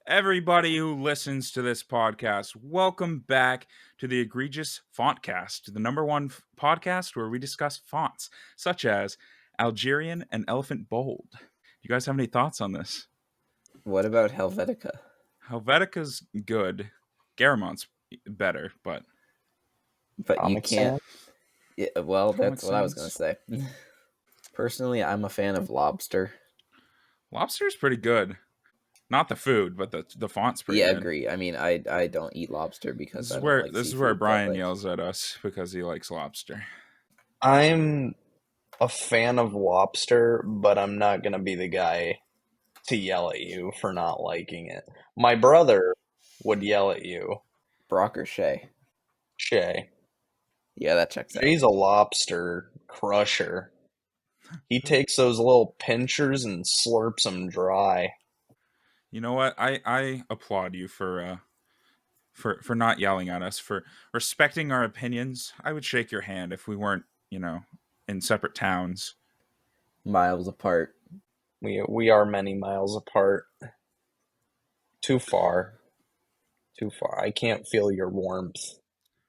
Everybody who listens to this podcast, welcome back to the Egregious Fontcast, the number one podcast where we discuss fonts such as Algerian and Elephant Bold. Do you guys have any thoughts on this? What about Helvetica? Helvetica's good. Garamont's better, but you can't. Yeah, well, Comic that's what I was going to say. Personally, I'm a fan of Lobster. Lobster's pretty good. Not the food, but the font's pretty good. Yeah, agree. I mean, I don't eat lobster because I don't like this seafood, is where Brian but, yells at us because he likes lobster. I'm a fan of lobster, but I'm not going to be the guy to yell at you for not liking it. My brother would yell at you. Brock or Shay? Shay. Yeah, that checks out. Shay's a lobster crusher. He takes those little pinchers and slurps them dry. You know what? I applaud you for not yelling at us, for respecting our opinions. I would shake your hand if we weren't, in separate towns. Miles apart. We are many miles apart. Too far. Too far. I can't feel your warmth.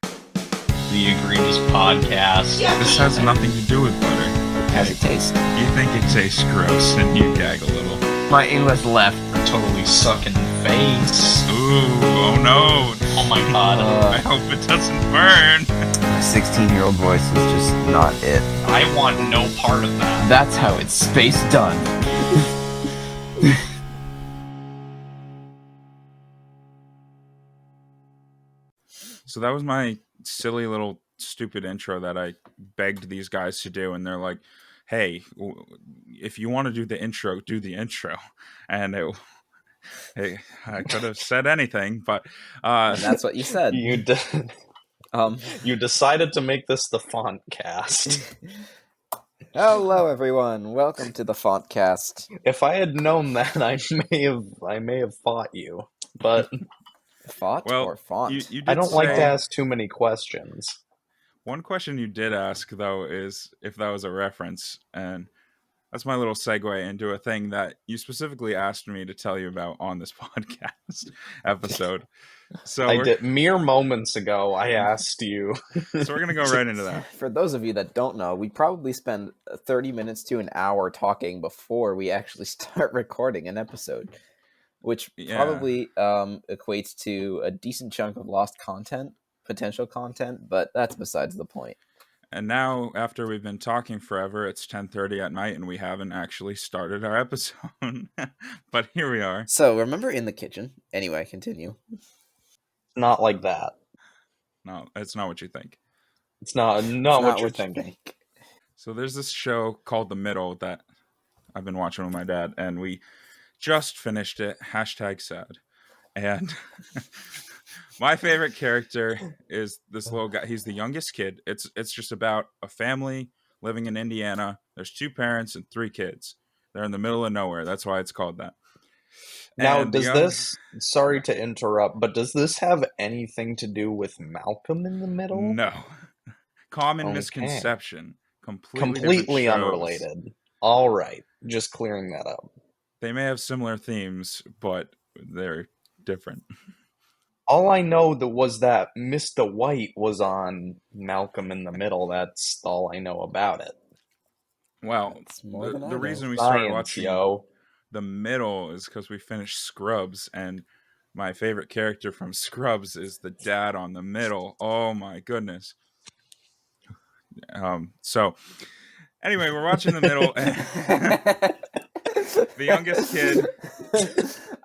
The Egregious Podcast. This has nothing to do with butter. How's it taste? You think it tastes gross and you gag a little. My English left totally sucking face. Ooh, oh no. Oh my god. I hope it doesn't burn. My 16-year-old voice was just not it. I want no part of that. That's how it's space done. So that was my silly little stupid intro that I begged these guys to do, and they're like, hey, if you want to do the intro, do the intro. And hey, I could have said anything, but And that's what you said. You decided to make this the font cast. Hello, everyone. Welcome to the Fontcast. If I had known that, I may have fought you. But Font or font? You did I don't like to say- ask too many questions. One question you did ask, though, is if that was a reference, and that's my little segue into a thing that you specifically asked me to tell you about on this podcast episode. So I did mere moments ago. I asked you. So we're gonna go right into that. For those of you that don't know, we probably spend 30 minutes to an hour talking before we actually start recording an episode, which probably equates to a decent chunk of lost content, potential content, but that's besides the point. And now, after we've been talking forever, it's 10:30 at night, and we haven't actually started our episode. But here we are. So, remember in the kitchen? Anyway, continue. Not like that. No, it's not what you think. It's not what you're thinking. So there's this show called The Middle that I've been watching with my dad, and we just finished it. #sad. And my favorite character is this little guy. He's the youngest kid. It's just about a family living in Indiana. There's 2 parents and 3 kids. They're in the middle of nowhere. That's why it's called that. Now, sorry to interrupt, but does this have anything to do with Malcolm in the Middle? No. Common misconception. Completely unrelated. All right. Just clearing that up. They may have similar themes, but they're different. All I know was that Mr. White was on Malcolm in the Middle. That's all I know about it. Well, the reason we started watching The Middle is because we finished Scrubs, and my favorite character from Scrubs is the dad on The Middle. Oh my goodness. So anyway, we're watching The Middle. The youngest kid.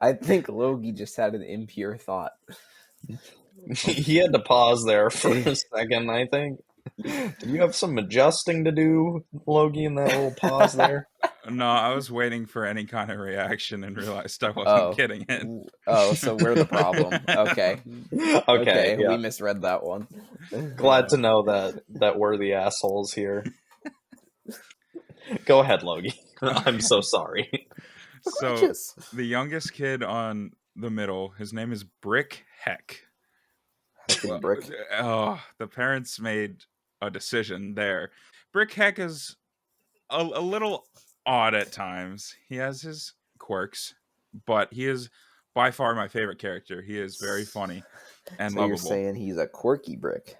I think Logie just had an impure thought. He had to pause there for a second, I think. Did you have some adjusting to do, Logie, in that little pause there? No, I was waiting for any kind of reaction and realized I wasn't getting it. Oh, so we're the problem. Okay. Okay, yeah. We misread that one. Glad to know that we're the assholes here. Go ahead, Logie. I'm so sorry. So, the youngest kid on The Middle, his name is Brick Heck. Brick. The parents made a decision there. Brick Heck is a little odd at times. He has his quirks, but he is by far my favorite character. He is very funny and So lovable. you're saying he's a quirky brick.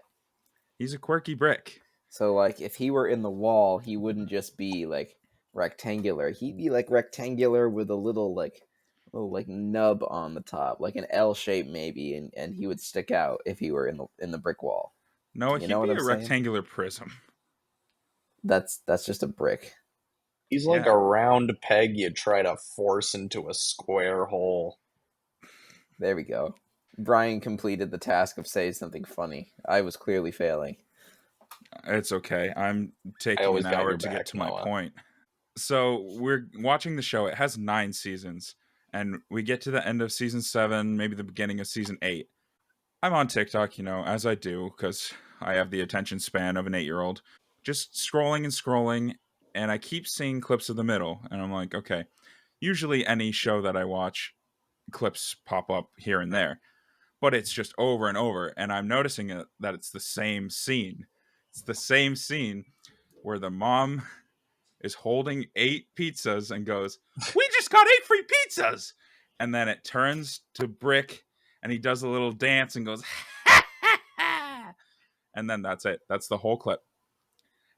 He's a quirky brick. So, like, if he were in the wall, he wouldn't just be, like, rectangular. He'd be, like, rectangular with a little nub on the top, like an L shape maybe, and he would stick out if he were in the brick wall. No, You he'd know what be I'm a saying? rectangular prism. That's just a brick. He's like Yeah. a round peg you try to force into a square hole. There we go. Brian completed the task of saying something funny. I was clearly failing. It's okay. I'm taking always an got hour your to back, get to my Noah. point. So we're watching the show. It has 9 seasons, and we get to the end of season 7, maybe the beginning of season 8. I'm on TikTok, as I do, because I have the attention span of an 8-year-old. Just scrolling and scrolling, and I keep seeing clips of the middle, and I'm like, okay. Usually any show that I watch, clips pop up here and there, but it's just over and over, and I'm noticing that it's the same scene. It's the same scene where the mom is holding 8 pizzas and goes, "We just got 8 free pizzas!" And then it turns to Brick, and he does a little dance and goes, "Ha ha ha!" And then that's it. That's the whole clip.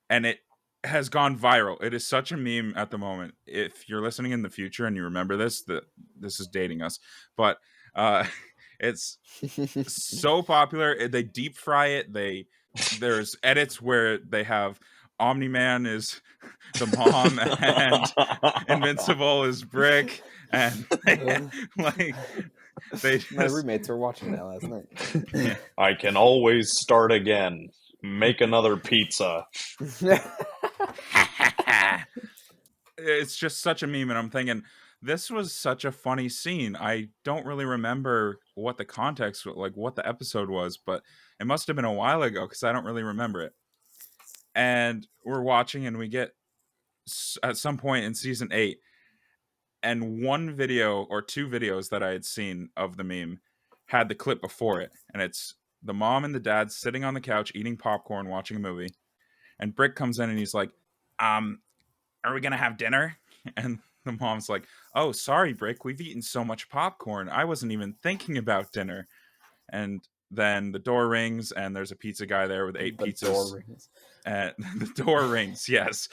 And it has gone viral. It is such a meme at the moment. If you're listening in the future and you remember this is dating us. But it's so popular. They deep fry it. There's edits where they have Omni-Man is the mom and Invincible is Brick, and like they just, My roommates were watching that last night. yeah. I can always start again. Make another pizza. It's just such a meme, and I'm thinking this was such a funny scene. I don't really remember what the context, like what the episode was, but it must have been a while ago because I don't really remember it. And we're watching, and we get at some point in season 8, and one video or 2 videos that I had seen of the meme had the clip before it, and it's the mom and the dad sitting on the couch eating popcorn, watching a movie, and Brick comes in and he's like, "Are we gonna have dinner?" And the mom's like, "Oh, sorry, Brick, we've eaten so much popcorn. I wasn't even thinking about dinner." And then the door rings, and there's a pizza guy there with 8 pizzas. Door rings. And the door rings, yes.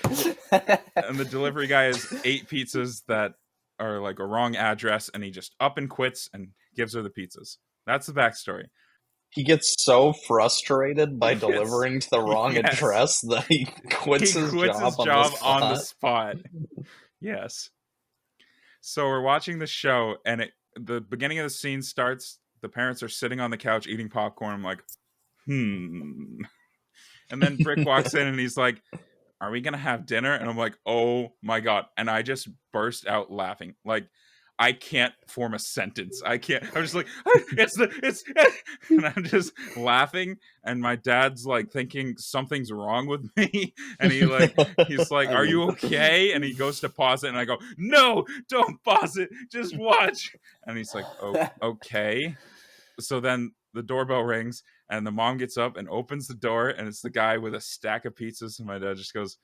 And the delivery guy has 8 pizzas that are like a wrong address, and he just up and quits and gives her the pizzas. That's the backstory. He gets so frustrated by Yes. delivering to the wrong Yes. address that he quits his job on the spot. Yes. So we're watching the show, and the beginning of the scene starts. The parents are sitting on the couch eating popcorn. I'm like, And then Brick walks in, and he's like, "Are we gonna have dinner?" And I'm like, "Oh my god!" And I just burst out laughing. Like, I can't form a sentence. I can't. I'm just like, it's, and I'm just laughing. And my dad's like thinking something's wrong with me. And he's like, "Are you okay?" And he goes to pause it, and I go, "No, don't pause it. Just watch." And he's like, "Oh, okay." So then the doorbell rings, and the mom gets up and opens the door, and it's the guy with a stack of pizzas. And my dad just goes,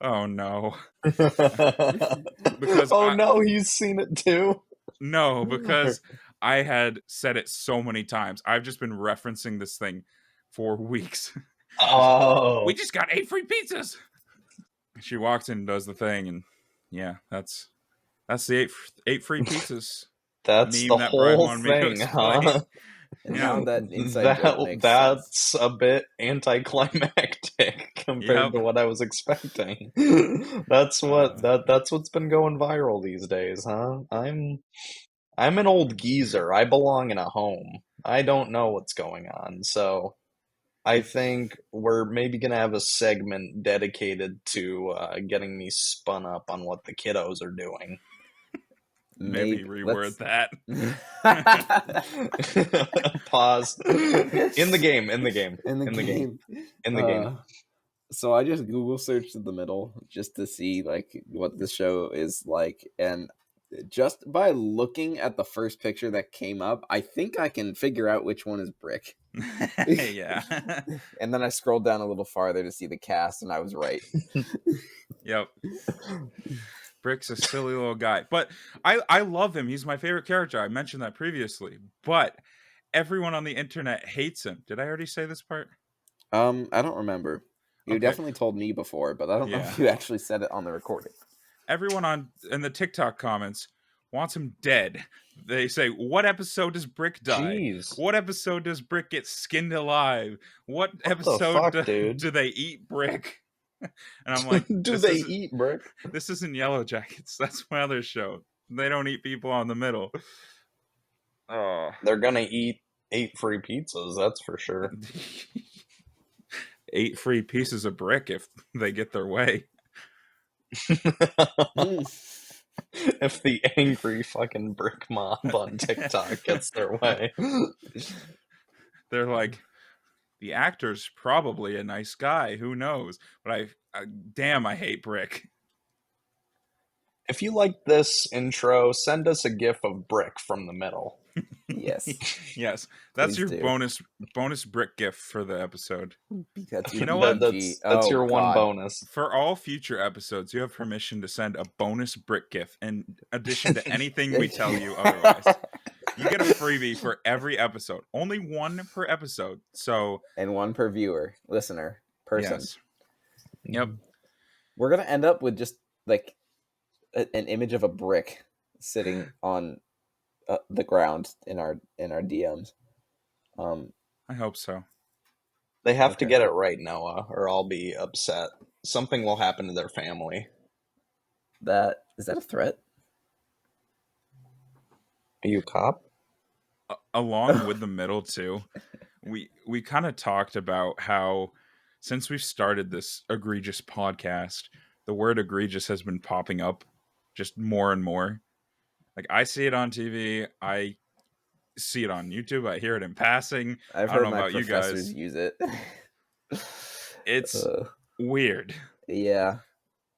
"Oh no." Because no, he's seen it too. No, because I had said it so many times. I've just been referencing this thing for weeks. Oh, We just got 8 free pizzas. She walks in and does the thing, and yeah, that's the 8 free pizzas. that's meme the that Brian whole wanted me to thing, explain. huh? And now that inside joke makes sense. That's a bit anticlimactic compared to what I was expecting. That's what's been going viral these days, huh? I'm an old geezer. I belong in a home. I don't know what's going on, so I think we're maybe gonna have a segment dedicated to getting me spun up on what the kiddos are doing. Maybe reword that. Pause. In the game. So I just Google searched the middle just to see like what the show is like, and just by looking at the first picture that came up, I think I can figure out which one is Brick. Yeah. And then I scrolled down a little farther to see the cast, and I was right. Yep. Brick's a silly little guy, but I love him. He's my favorite character. I mentioned that previously, but everyone on the internet hates him. Did I already say this part? I don't remember. You Okay. definitely told me before, but I don't know Yeah. if you actually said it on the recording. Everyone in the TikTok comments wants him dead. They say, "What episode does Brick die? Jeez. What episode does Brick get skinned alive? What the episode fuck, dude? do they eat Brick?" And I'm like, Do they eat Brick? This isn't Yellow Jackets. That's my other show. They don't eat people on the middle. Oh, They're gonna eat 8 free pizzas, that's for sure. 8 free pieces of Brick if they get their way. If the angry fucking Brick mob on TikTok gets their way. They're like, the actor's probably a nice guy. Who knows? But damn, I hate Brick. If you like this intro, send us a gif of Brick from the middle. Yes. Yes, that's Please your do. bonus Brick gif for the episode. That's You know what? That's your one bonus. For all future episodes, you have permission to send a bonus Brick gif in addition to anything we tell you otherwise. You get a freebie for every episode. Only one per episode. So And one per viewer, listener, person. Yes. Yep. We're gonna end up with just like an image of a brick sitting on the ground in our DMs. I hope so. They have to get it right, Noah, or I'll be upset. Something will happen to their family. Is that a threat? Are you a cop? Along with the middle too, we kind of talked about how since we've started this egregious podcast, the word egregious has been popping up just more and more. Like, I see it on TV, I see it on YouTube, I hear it in passing. I've heard my professors use it. It's weird. Yeah.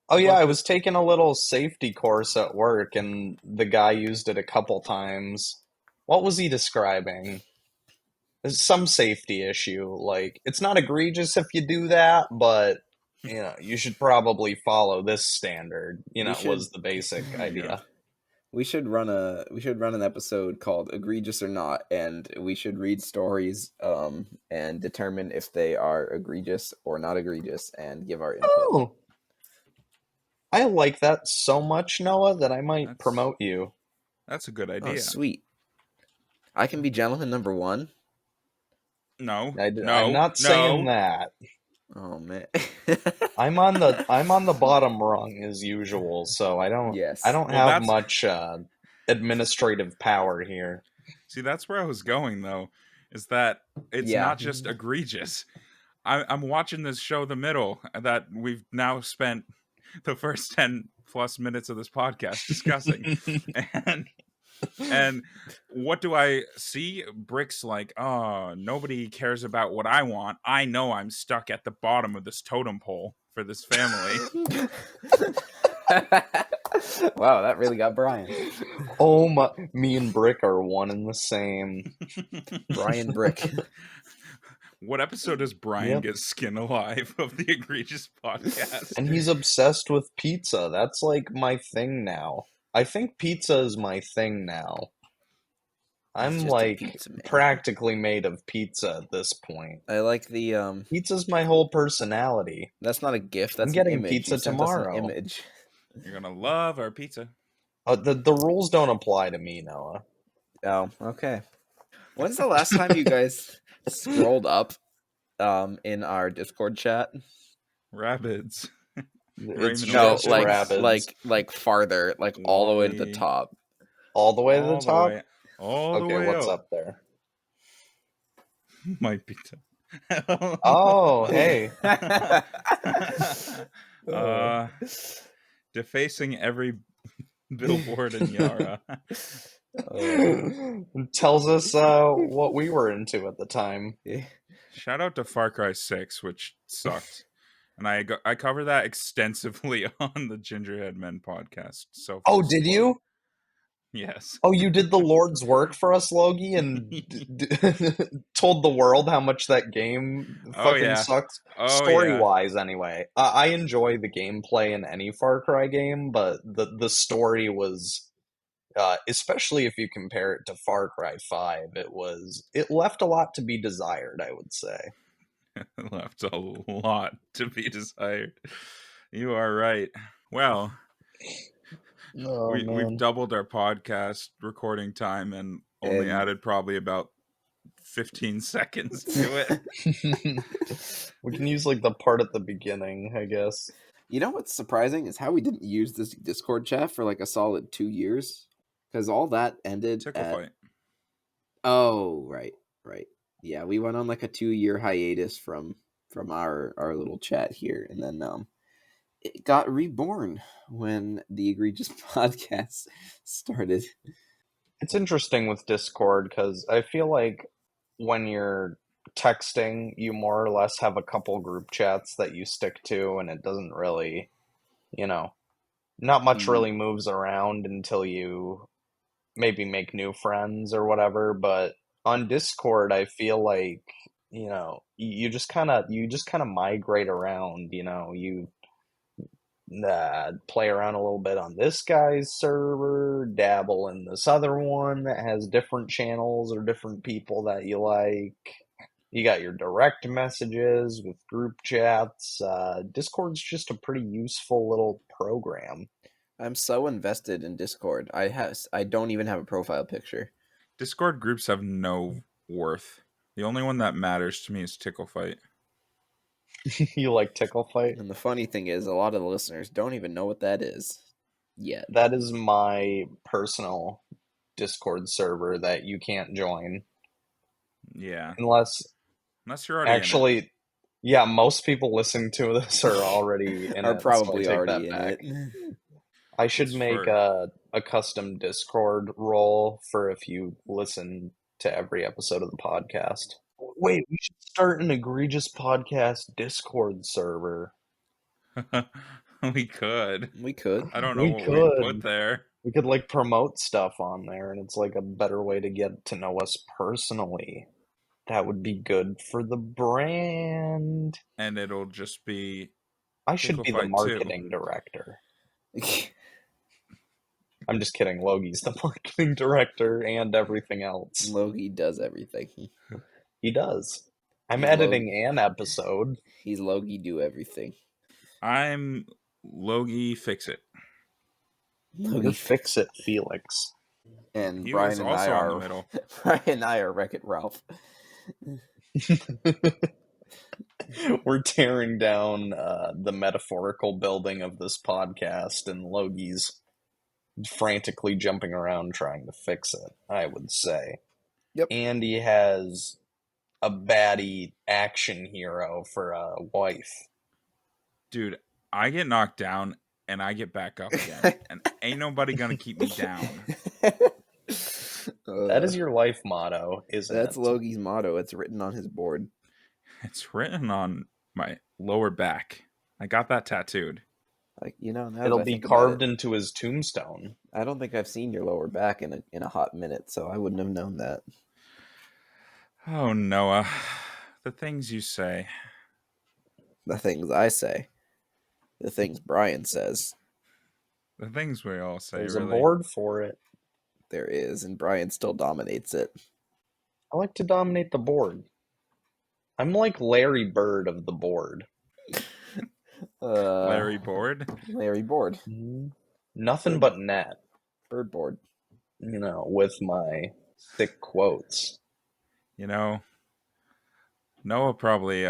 Oh yeah, I was taking a little safety course at work, and the guy used it a couple times. What was he describing? There's some safety issue. Like, it's not egregious if you do that, but you should probably follow this standard. Was the basic idea. We should run an episode called Egregious or Not, and we should read stories and determine if they are egregious or not egregious and give our input. Oh, I like that so much, Noah, that I might promote you. That's a good idea. Oh, sweet. I can be gentleman number 1. No, I'm not saying that. Oh man. I'm on the bottom rung as usual, so I don't have much administrative power here. See, that's where I was going though, is that it's not just egregious. I'm watching this show, The Middle, that we've now spent the first 10 plus minutes of this podcast discussing. And what do I see? Brick's like, oh, nobody cares about what I want. I know I'm stuck at the bottom of this totem pole for this family. Wow, that really got Brian. Oh my! Me and Brick are one and the same. Brian Brick. What episode does Brian get skin alive of the egregious podcast? And he's obsessed with pizza. That's like my thing now. I think pizza is my thing now. I'm like practically made of pizza at this point. I like the pizza's my whole personality. That's not a gift. That's I'm getting an image. pizza tomorrow. Image. You're gonna love our pizza. The rules don't apply to me, Noah. Oh, okay. When's the last time you guys scrolled up in our Discord chat? Rabbids. It's no, like farther, like all the way to the top. All the way to the top? Okay, what's up there? My pizza. Oh, hey. Defacing every billboard in Yara. Tells us what we were into at the time. Shout out to Far Cry 6, which sucked. And I cover that extensively on the Gingerhead Men podcast. So did you? Yes. Oh, you did the Lord's work for us, Logie, and told the world how much that game Oh fucking yeah. sucks. Oh yeah. Story-wise, anyway. I enjoy the gameplay in any Far Cry game, but the story was, especially if you compare it to Far Cry 5, it left a lot to be desired, I would say. Left a lot to be desired. You are right. Well, Oh we've man. doubled our podcast recording time and only And added probably about 15 seconds to it. We can use like the part at the beginning, I guess. you know what's surprising is how we didn't use this Discord chat for like a solid 2 years, because all that ended Tickle at fight. oh right. Yeah, we went on like a 2-year hiatus from our little chat here, and then it got reborn when the egregious podcast started. It's interesting with Discord because I feel like when you're texting, you more or less have a couple group chats that you stick to, and it doesn't really, you know, not much Mm. really moves around until you maybe make new friends or whatever. But on Discord, I feel like, you just kind of migrate around, you play around a little bit on this guy's server, dabble in this other one that has different channels or different people that you like. You got your direct messages with group chats. Discord's just a pretty useful little program. I'm so invested in Discord. I don't even have a profile picture. Discord groups have no worth. The only one that matters to me is Tickle Fight. You like Tickle Fight? And the funny thing is, a lot of the listeners don't even know what that is yet. That is my personal Discord server that you can't join Yeah. unless Unless you're already in actually, yeah, most people listening to this are already in Are it, so I probably take already that in back. it. I should It's make for- a custom Discord role for if you listen to every episode of the podcast. Wait, we should start an egregious podcast Discord server. it. We could. We could. I don't know We what we'd put could. there. We could like promote stuff on there, and it's like a better way to get to know us personally. That would be good for the brand. And it'll just be I should Tickle be the Fight 2. marketing director. I'm just kidding. Logie's the marketing director and everything else. Logie does everything. He does. I'm He's editing an episode. He's Logie do everything. I'm Logie Fix It. You're Fix It, Felix. And He Brian was and also I on the are middle. Brian and I are Wreck-It Ralph. We're tearing down the metaphorical building of this podcast, and Logie's frantically jumping around trying to fix it, I would say. Yep. And he has a baddie action hero for a wife. Dude, I get knocked down and I get back up again. And ain't nobody gonna keep me down. That is your life motto, isn't That's it? Logie's motto. It's written on his board. It's written on my lower back. I got that tattooed. Like, now that It'll I be think about carved it, into his tombstone. I don't think I've seen your lower back in a hot minute, so I wouldn't have known that. Oh, Noah. The things you say. The things I say. The things Brian says. The things we all say, There's really. a board for it. There is, and Brian still dominates it. I like to dominate the board. I'm like Larry Bird of the board. Larry Board? Larry Board. Nothing but net, Bird board. with my thick quotes. Noah probably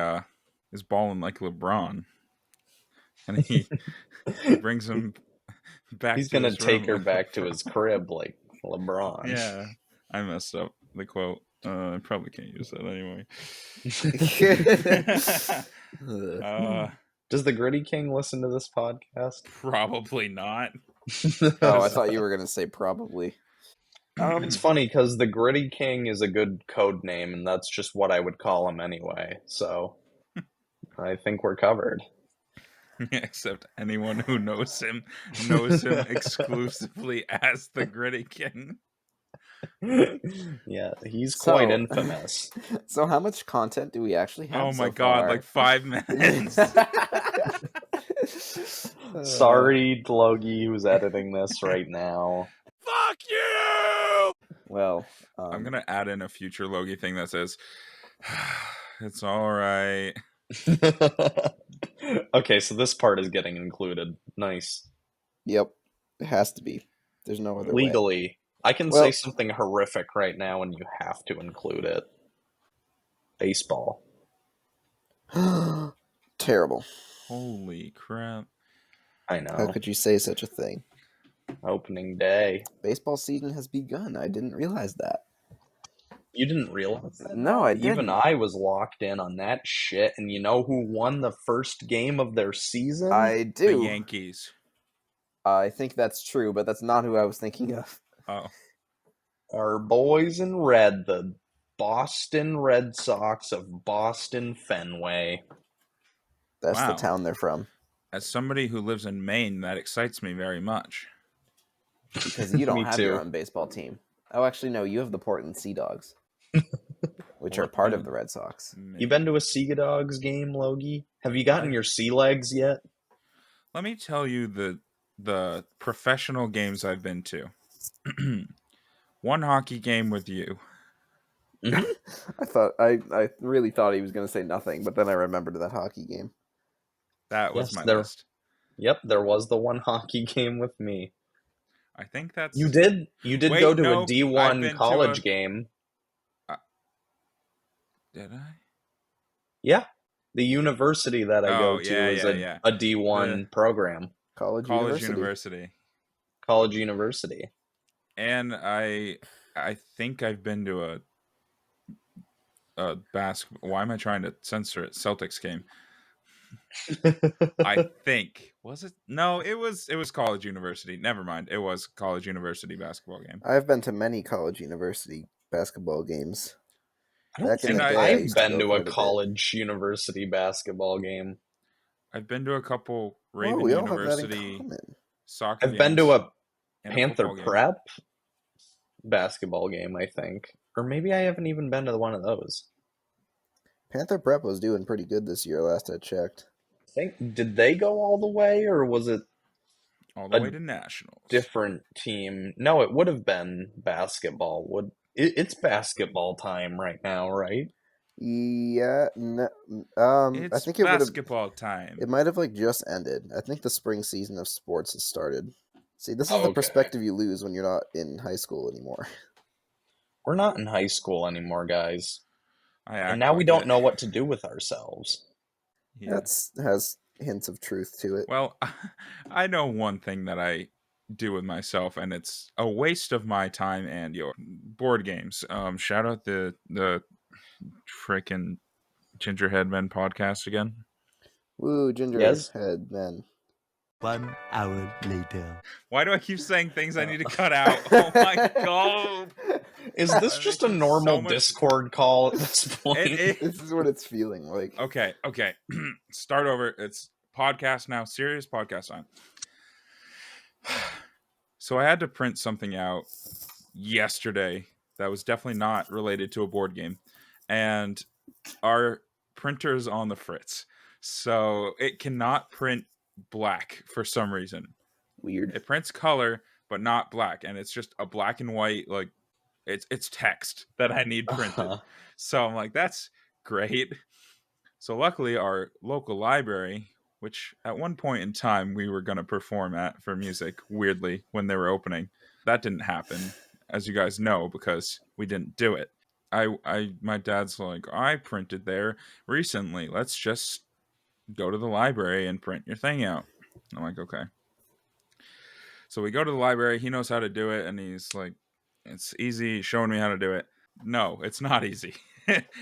is balling like LeBron. And he brings him back He's to gonna his take her room. back to his crib like LeBron. Yeah. I messed up the quote. I probably can't use that anyway. Does the Gritty King listen to this podcast? Probably not. Oh, I thought you were gonna say probably. It's funny because the Gritty King is a good code name, and that's just what I would call him anyway. So I think we're covered. Except anyone who knows him exclusively as the Gritty King. Yeah, he's quite infamous. So how much content do we actually have? Oh my so god, far? like 5 minutes. Sorry, Logie, who's editing this right now. Fuck you! Well, I'm gonna add in a future Logie thing that says, "It's all right." Okay, so this part is getting included. Nice. Yep, it has to be. There's no other way. Legally, I can Well- say something horrific right now, and you have to include it. Baseball. Terrible. Holy crap! I know. How could you say such a thing? Opening day. Baseball season has begun. I didn't realize that. You didn't realize that? No, I Even didn't. I was locked in on that shit, and you know who won the first game of their season? I The do. Yankees. I think that's true, but that's not who I was thinking of. Oh, Our boys in red, the Boston Red Sox of Boston Fenway. That's wow. the town they're from. As somebody who lives in Maine, that excites me very much. Because you don't Me have too. your own baseball team. Oh, actually, no, you have the Portland Sea Dogs, which are part of the Red Sox. You been to a Sea Dogs game, Logie? Have you gotten your sea legs yet? Let me tell you the professional games I've been to. One hockey game with you. I really thought he was going to say nothing, but then I remembered that hockey game. That was Yes, my there- list. Yep, there was the one hockey game with me. I think that's You did Wait, go to no, a I've D1 been to college a- game. Did I? Yeah. The university that I go Oh, to yeah, is yeah. a D1 program. College University. College university. And I think I've been to a basketball. Why am I trying to censor it? Celtics game. I think was it? No, it was college university. Never mind. It was college university basketball game. I've been to many college university basketball games. I don't Back in think the day, I I've used to been go to a quite a bit. college university basketball game. I've been to a couple Whoa, Raven we all have that in University common. soccer I've games. been to a and Panther football game. Prep basketball game, I think. Or maybe I haven't even been to one of those. Panther Prep was doing pretty good this year, last I checked. Did they go all the way, or was it all the a way to nationals. different team? No, it would have been basketball. It's basketball time right now, right? Yeah, It's I think it would have. basketball time. It might have just ended. I think the spring season of sports has started. See, this is Oh, the okay. perspective you lose when you're not in high school anymore. We're not in high school anymore, guys. I And act now we like don't it. know what to do with ourselves. Yeah. That's has hints of truth to it. Well, I know one thing that I do with myself, and it's a waste of my time and your board games. Shout out the freaking Gingerhead Men podcast again. Woo, ginger Yes? head man. 1 hour later. Why do I keep saying things I need to cut out? Oh my god! Is this That just a makes normal so much- Discord call at this point? This is what it's feeling like. Okay. Start over. It's podcast now. Serious podcast time. So I had to print something out yesterday that was definitely not related to a board game. And our printer's on the fritz. So it cannot print black for some reason. Weird. It prints color, but not black. And it's just a black and white, it's text that I need printed. Uh-huh. So I'm like, that's great. So luckily our local library, which at one point in time we were going to perform at for music, weirdly, when they were opening, that didn't happen, as you guys know, because we didn't do it. My dad's like, I printed there recently. Let's just go to the library and print your thing out. I'm like, okay. So we go to the library. He knows how to do it. And he's like, it's easy. He's showing me how to do it. No, it's not easy.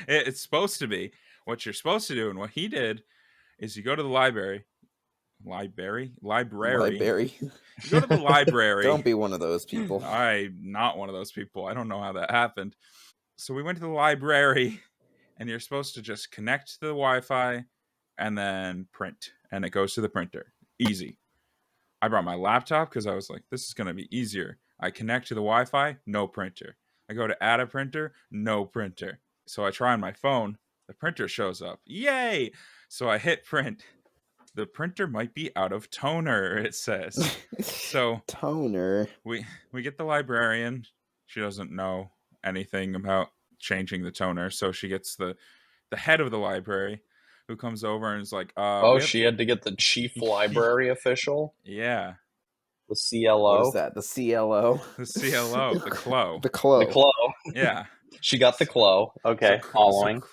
It's supposed to be. What you're supposed to do, and what he did, is you go to the library. You go to the library. Don't be one of those people. I'm not one of those people. I don't know how that happened. So we went to the library, and you're supposed to just connect to the Wi-Fi, and then print, and it goes to the printer. Easy. I brought my laptop because I was like, this is going to be easier. I connect to the Wi-Fi, no printer. I go to add a printer, no printer. So I try on my phone, the printer shows up. Yay! So I hit print. The printer might be out of toner, it says. So toner. We get the librarian. She doesn't know anything about changing the toner, so she gets the head of the library who comes over and is like, Oh, she had to get the chief library official? Yeah. The CLO? What is that? The CLO? The CLO, the CLO. The CLO. The CLO. Yeah. She got the CLO. Okay, following. So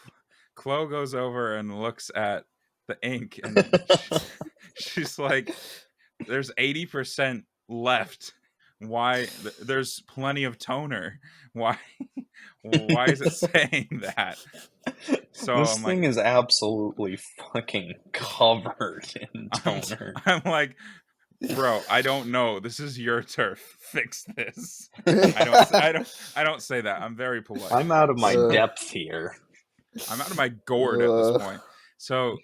Chloe goes over and looks at the ink, and she's like, there's 80% left. Why? There's plenty of toner. Why is it saying that? So this I'm thing like, is absolutely fucking covered in toner. I'm like, bro, I don't know. This is your turf. Fix this. I don't say that. I'm very polite. I'm out of my depth here. I'm out of my gourd at this point. So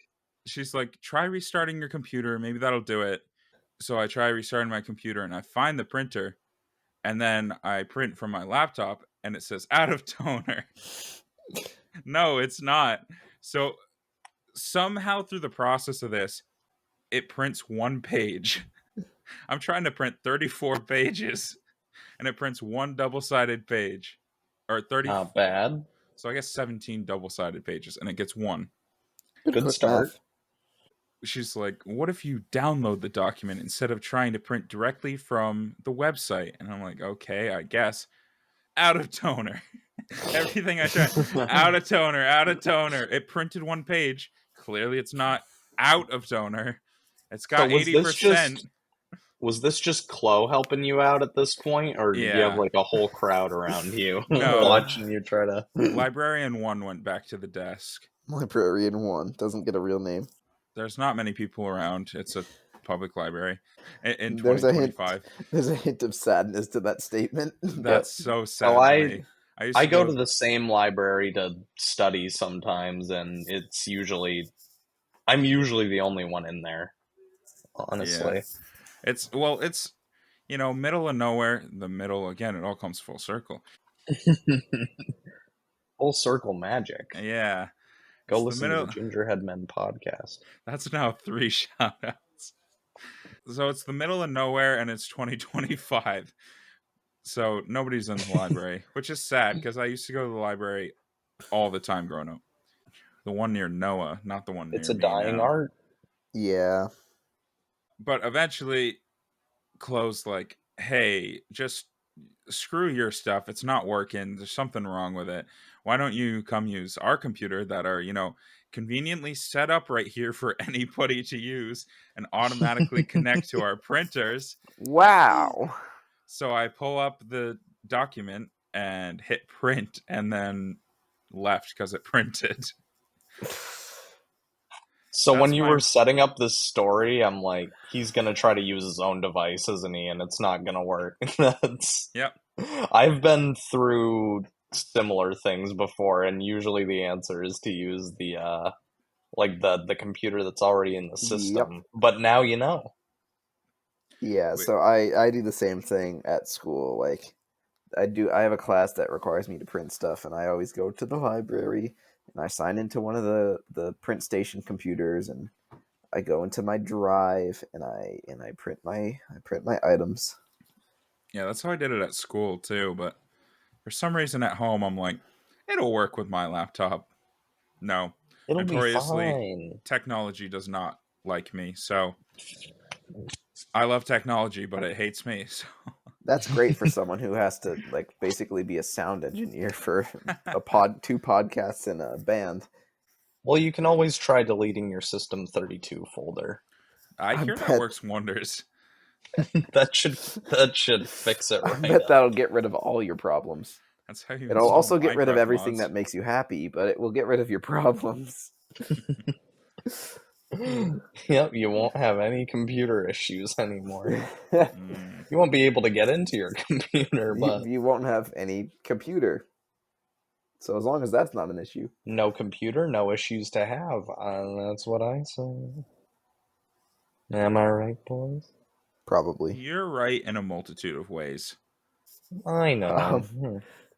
she's like, try restarting your computer. Maybe that'll do it. So I try restarting my computer and I find the printer, and then I print from my laptop and it says out of toner. No, it's not. So somehow through the process of this, it prints one page. I'm trying to print 34 pages and it prints one double-sided page. Or 30. Not bad. So I guess 17 double-sided pages and it gets one. Good start. Math. She's like, what if you download the document instead of trying to print directly from the website? And I'm like, okay, I guess. Out of toner. Everything I tried, out of toner. It printed one page. Clearly it's not out of toner. It's got 80%. Was this just Chloe helping you out at this point? Or did you have like a whole crowd around you watching you try to... Librarian 1 went back to the desk. Librarian 1 doesn't get a real name. There's not many people around. It's a public library in 2025. There's a hint of sadness to that statement. That's so sad. I go to the same library to study sometimes, and I'm usually the only one in there, honestly. Yeah. It's middle of nowhere. The middle, again, it all comes full circle. Full circle magic. Yeah. Go listen to the Gingerhead Men podcast. That's now 3 shout-outs. So it's the middle of nowhere, and it's 2025. So nobody's in the library, which is sad because I used to go to the library all the time growing up. The one near Noah, not the one near It's a me dying now. art. Yeah. But eventually, Chloe's like, hey, just screw your stuff. It's not working. There's something wrong with it. Why don't you come use our computer that are, conveniently set up right here for anybody to use and automatically connect to our printers? Wow. So I pull up the document and hit print and then left because it printed. So when you were setting up this story, I'm like, he's going to try to use his own device, isn't he? And it's not going to work. Yep. I've been through similar things before, and usually the answer is to use the computer that's already in the system. Yep. But now you know. Yeah, so I do the same thing at school. Like I have a class that requires me to print stuff, and I always go to the library and I sign into one of the print station computers, and I go into my drive and I print my items. Yeah, that's how I did it at school too, but for some reason at home I'm like, it'll work with my laptop. No. It'll notoriously, be fine. Technology does not like me, so I love technology, but it hates me. So. That's great for someone who has to basically be a sound engineer for two podcasts in a band. Well, you can always try deleting your System 32 folder. I hear that works wonders. that should fix it right. I bet that'll get rid of all your problems. That's how you. It'll also get rid of everything that makes you happy, but it will get rid of your problems. Yep, you won't have any computer issues anymore. You won't be able to get into your computer, but you won't have any computer. So as long as that's not an issue. No computer, no issues to have. That's what I say. Am I right, boys? Probably. You're right in a multitude of ways. I know.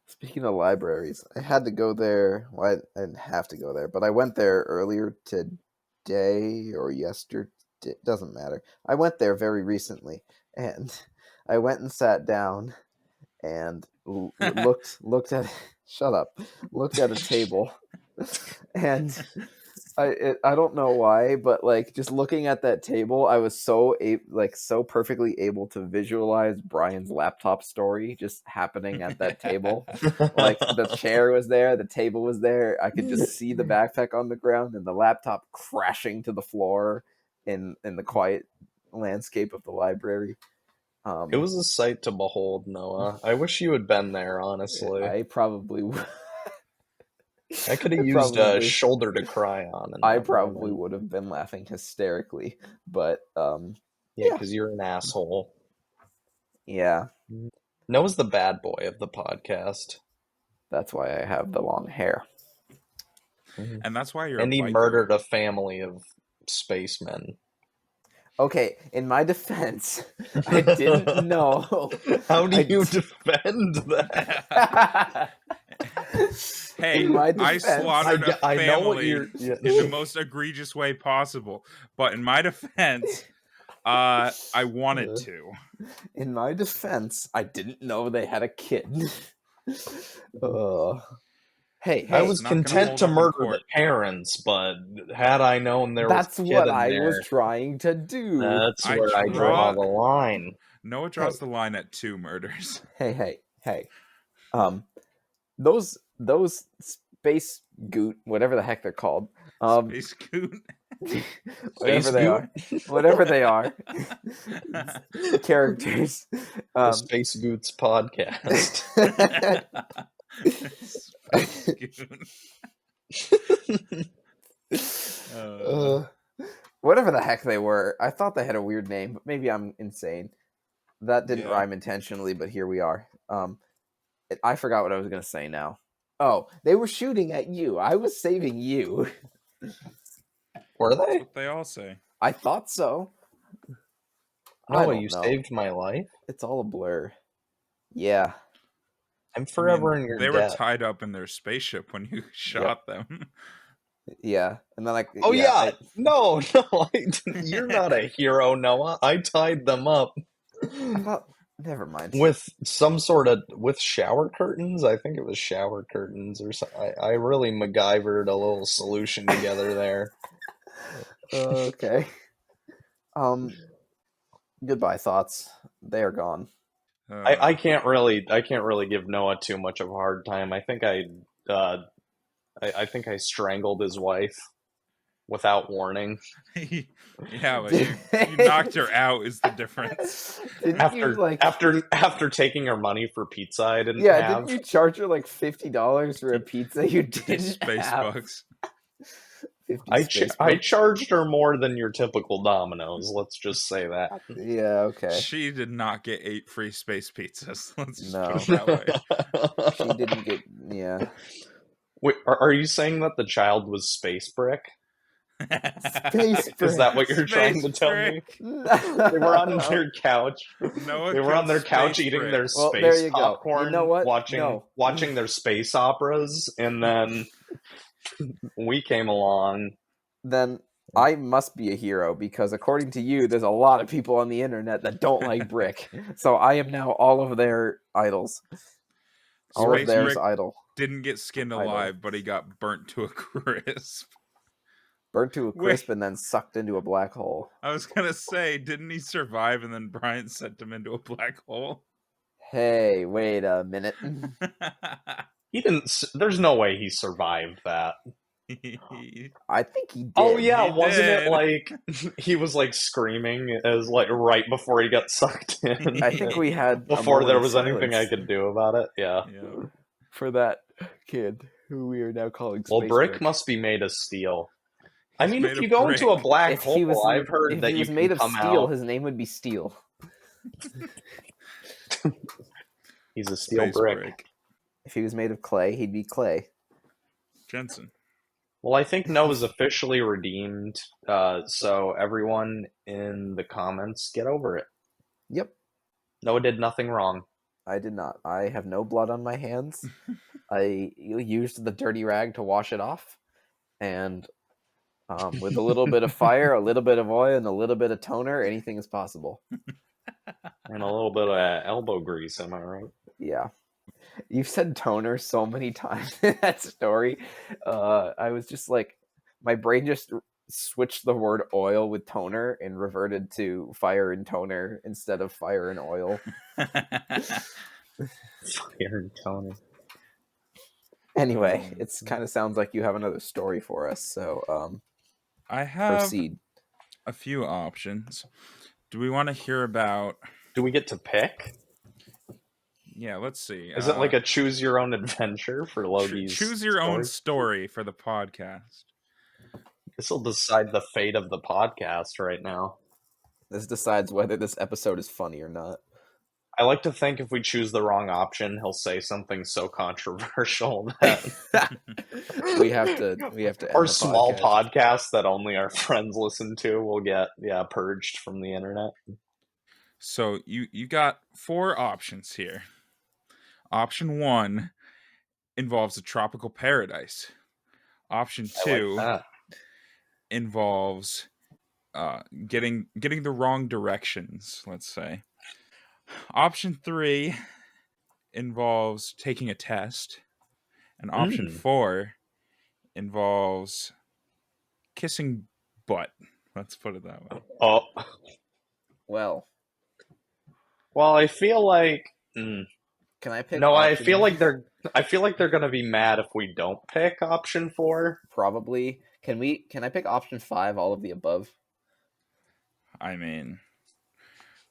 Speaking of libraries, I had to go there. Well, I didn't have to go there, but I went there earlier today or yesterday. Doesn't matter. I went there very recently, and I went and sat down and looked at shut up. Looked at a table, and I don't know why, but like just looking at that table, I was so perfectly able to visualize Brian's laptop story just happening at that table. Like the chair was there, the table was there. I could just see the backpack on the ground and the laptop crashing to the floor in the quiet landscape of the library. It was a sight to behold, Noah. I wish you had been there, honestly. I probably would. I could have used a shoulder to cry on. I probably would have been laughing hysterically, but yeah, because you're an asshole. Yeah. Noah's the bad boy of the podcast. That's why I have the long hair. And that's why you're and he murdered a family of spacemen. Okay, in my defense, I didn't know. How do you defend that? Hey, I slaughtered a family in the most egregious way possible. But in my defense, I wanted to. In my defense, I didn't know they had a kid. Hey, I was content to murder the parents, but had I known there was a kid what in I there, was trying to do. That's where I draw the line. Noah draws the line at 2 murders. Hey. Those space goot, whatever the heck they're called. Space goot. Whatever they are. Characters. The Space Goots podcast. Whatever the heck they were. I thought they had a weird name, but maybe I'm insane. That didn't rhyme intentionally, but here we are. I forgot what I was going to say now. Oh, they were shooting at you. I was saving you. Were they? That's what they all say. I thought so. No, you saved my life? It's all a blur. Yeah. I'm forever in your debt. They were tied up in their spaceship when you shot them. Yeah. And then No, you're not a hero, Noah. I tied them up. Never mind. With shower curtains? I think it was shower curtains or something. I really MacGyvered a little solution together there. Okay. Goodbye thoughts. They are gone. I can't really give Noah too much of a hard time. I think I strangled his wife without warning. Yeah, but you knocked her out is the difference. After taking her money for pizza I didn't have. Yeah, didn't you charge her like $50 for a pizza you didn't space have? bucks. I charged her more than your typical Domino's. Let's just say that. Yeah, okay. She did not get 8 free space pizzas. Let's just No. put it that way. She didn't get. Yeah. Wait, are you saying that the child was Space Brick? Space Brick. Is that what you're trying to tell me? They were on their couch. They were on their couch eating their space popcorn, you know what? watching their space operas, and then we came along. Then I must be a hero because according to you, there's a lot of people on the internet that don't like Brick. So I am now all of their idols. All of theirs idol. Didn't get skinned alive, but he got burnt to a crisp. Burnt to a crisp and then sucked into a black hole. I was gonna say, didn't he survive and then Brian sent him into a black hole? Hey, wait a minute. He didn't. There's no way he survived that. I think he did. Oh yeah, wasn't it like he was like screaming as like right before he got sucked in? I think we had before there was anything I could do about it. Yeah. For that kid who we are now calling. Well, Brick must be made of steel. I mean, if you go into a black hole, I've heard that you can made of come steel. out. His name would be Steel. He's a steel brick. If he was made of clay, he'd be Clay. Jensen. Well, I think Noah's officially redeemed, so everyone in the comments, get over it. Yep. Noah did nothing wrong. I did not. I have no blood on my hands. I used the dirty rag to wash it off, and with a little bit of fire, a little bit of oil, and a little bit of toner, anything is possible. And a little bit of elbow grease, am I right? Yeah. You've said toner so many times in that story. I was just like, my brain just switched the word oil with toner and reverted to fire and toner instead of fire and oil. Fire and toner. Anyway, it kind of sounds like you have another story for us, so I have proceed. a few options. Do we want to hear about... Do we get to pick? Yeah, let's see. Is it like a choose your own adventure for Logi's choose your own story? story for the podcast? This will decide the fate of the podcast right now. This decides whether this episode is funny or not. I like to think if we choose the wrong option, he'll say something so controversial that we have to end or the small podcast. podcasts that only our friends listen to will get purged from the internet. So you got 4 options here. Option 1 involves a tropical paradise. Option 2 involves getting the wrong directions, let's say. Option 3 involves taking a test. And option 4 involves kissing butt. Let's put it that way. Oh. Well, I feel like can I pick? No, option? I feel like they're gonna be mad if we don't pick option 4. Probably. Can I pick option 5, all of the above? I mean,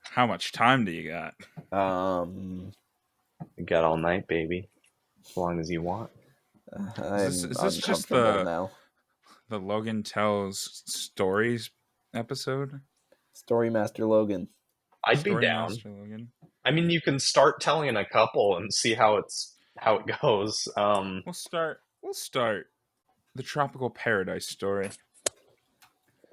how much time do you got? You got all night, baby. As long as you want. Is this just the Logan Tells Stories episode? Story Master Logan. I'd be down. Logan. I mean, you can start telling a couple and see how it goes. We'll start the tropical paradise story.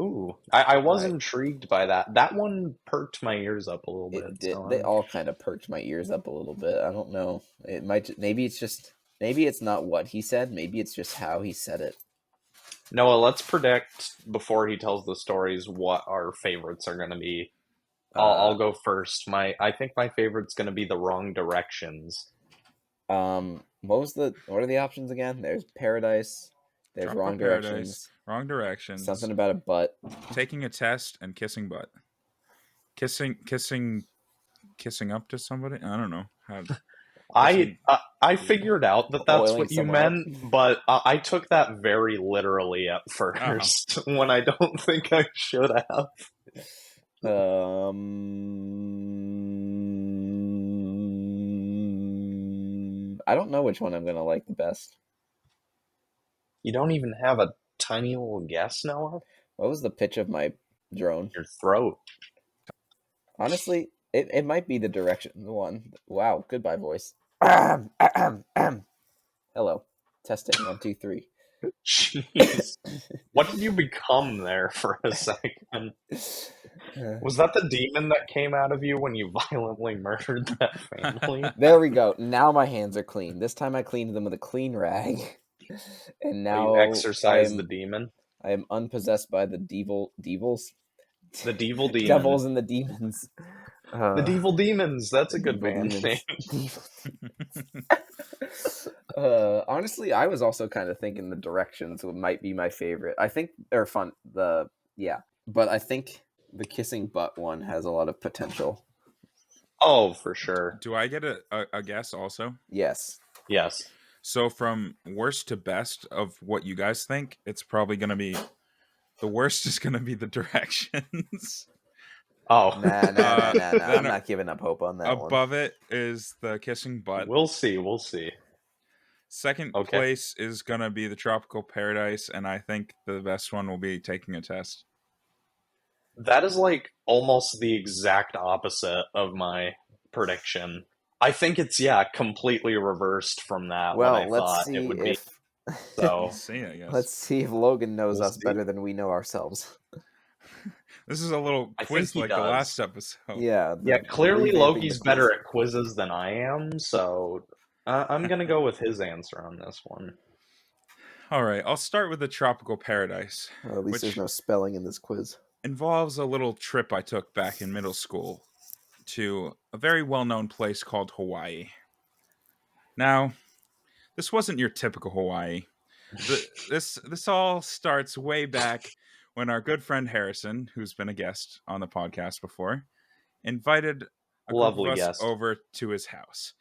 Ooh, I was intrigued by that. That one perked my ears up a little bit. They all kind of perked my ears up a little bit. I don't know. It might. Maybe it's not what he said. Maybe it's just how he said it. Noah, let's predict before he tells the stories what our favorites are going to be. I'll go first. I think my favorite's going to be The Wrong Directions. What are the options again? There's Paradise. There's Tropical Wrong Paradise, Directions. Wrong Directions. Something about a butt. Taking a test and kissing butt. Kissing up to somebody? I don't know. I figured out that's what you meant, up. but I took that very literally at first when I don't think I should have. I don't know which one I'm gonna like the best. You don't even have a tiny little guess, Noah? What was the pitch of my drone? Your throat. Honestly, it might be the direction one. Wow, goodbye voice. Hello. Testing 1, 2, 3. Jeez. What did you become there for a second? Was that the demon that came out of you when you violently murdered that family? There we go. Now my hands are clean. This time I cleaned them with a clean rag. And now you exorcise the demon? I am unpossessed by the devils. The devil demon. Devils and the demons. The devil demons. That's a good band name. Honestly, I was also kind of thinking the directions might be my favorite. I think they're fun. But I think the kissing butt one has a lot of potential. Oh, for sure. Do I get a guess also? Yes. So from worst to best of what you guys think, it's probably going to be the worst is going to be the directions. Oh. Nah. I'm not giving up hope on that one. Above it is the kissing butt. We'll see. Second place is going to be the tropical paradise, and I think the best one will be taking a test. That is like almost the exact opposite of my prediction. I think it's completely reversed from that. What I Well, let's thought it see would be. if We'll So see, I guess. let's see if Logan knows We'll us see. better than we know ourselves. This is a little I think quiz he like the does. last episode. Yeah, Clearly revamping Loki's the better quiz. at quizzes than I am, so I'm gonna go with his answer on this one. All right, I'll start with the tropical paradise, Well, at least there's which no spelling in this quiz. involves a little trip I took back in middle school to a very well-known place called Hawaii. Now, this wasn't your typical Hawaii. This all starts way back when our good friend Harrison, who's been a guest on the podcast before, invited a group of Lovely us guest. over to his house.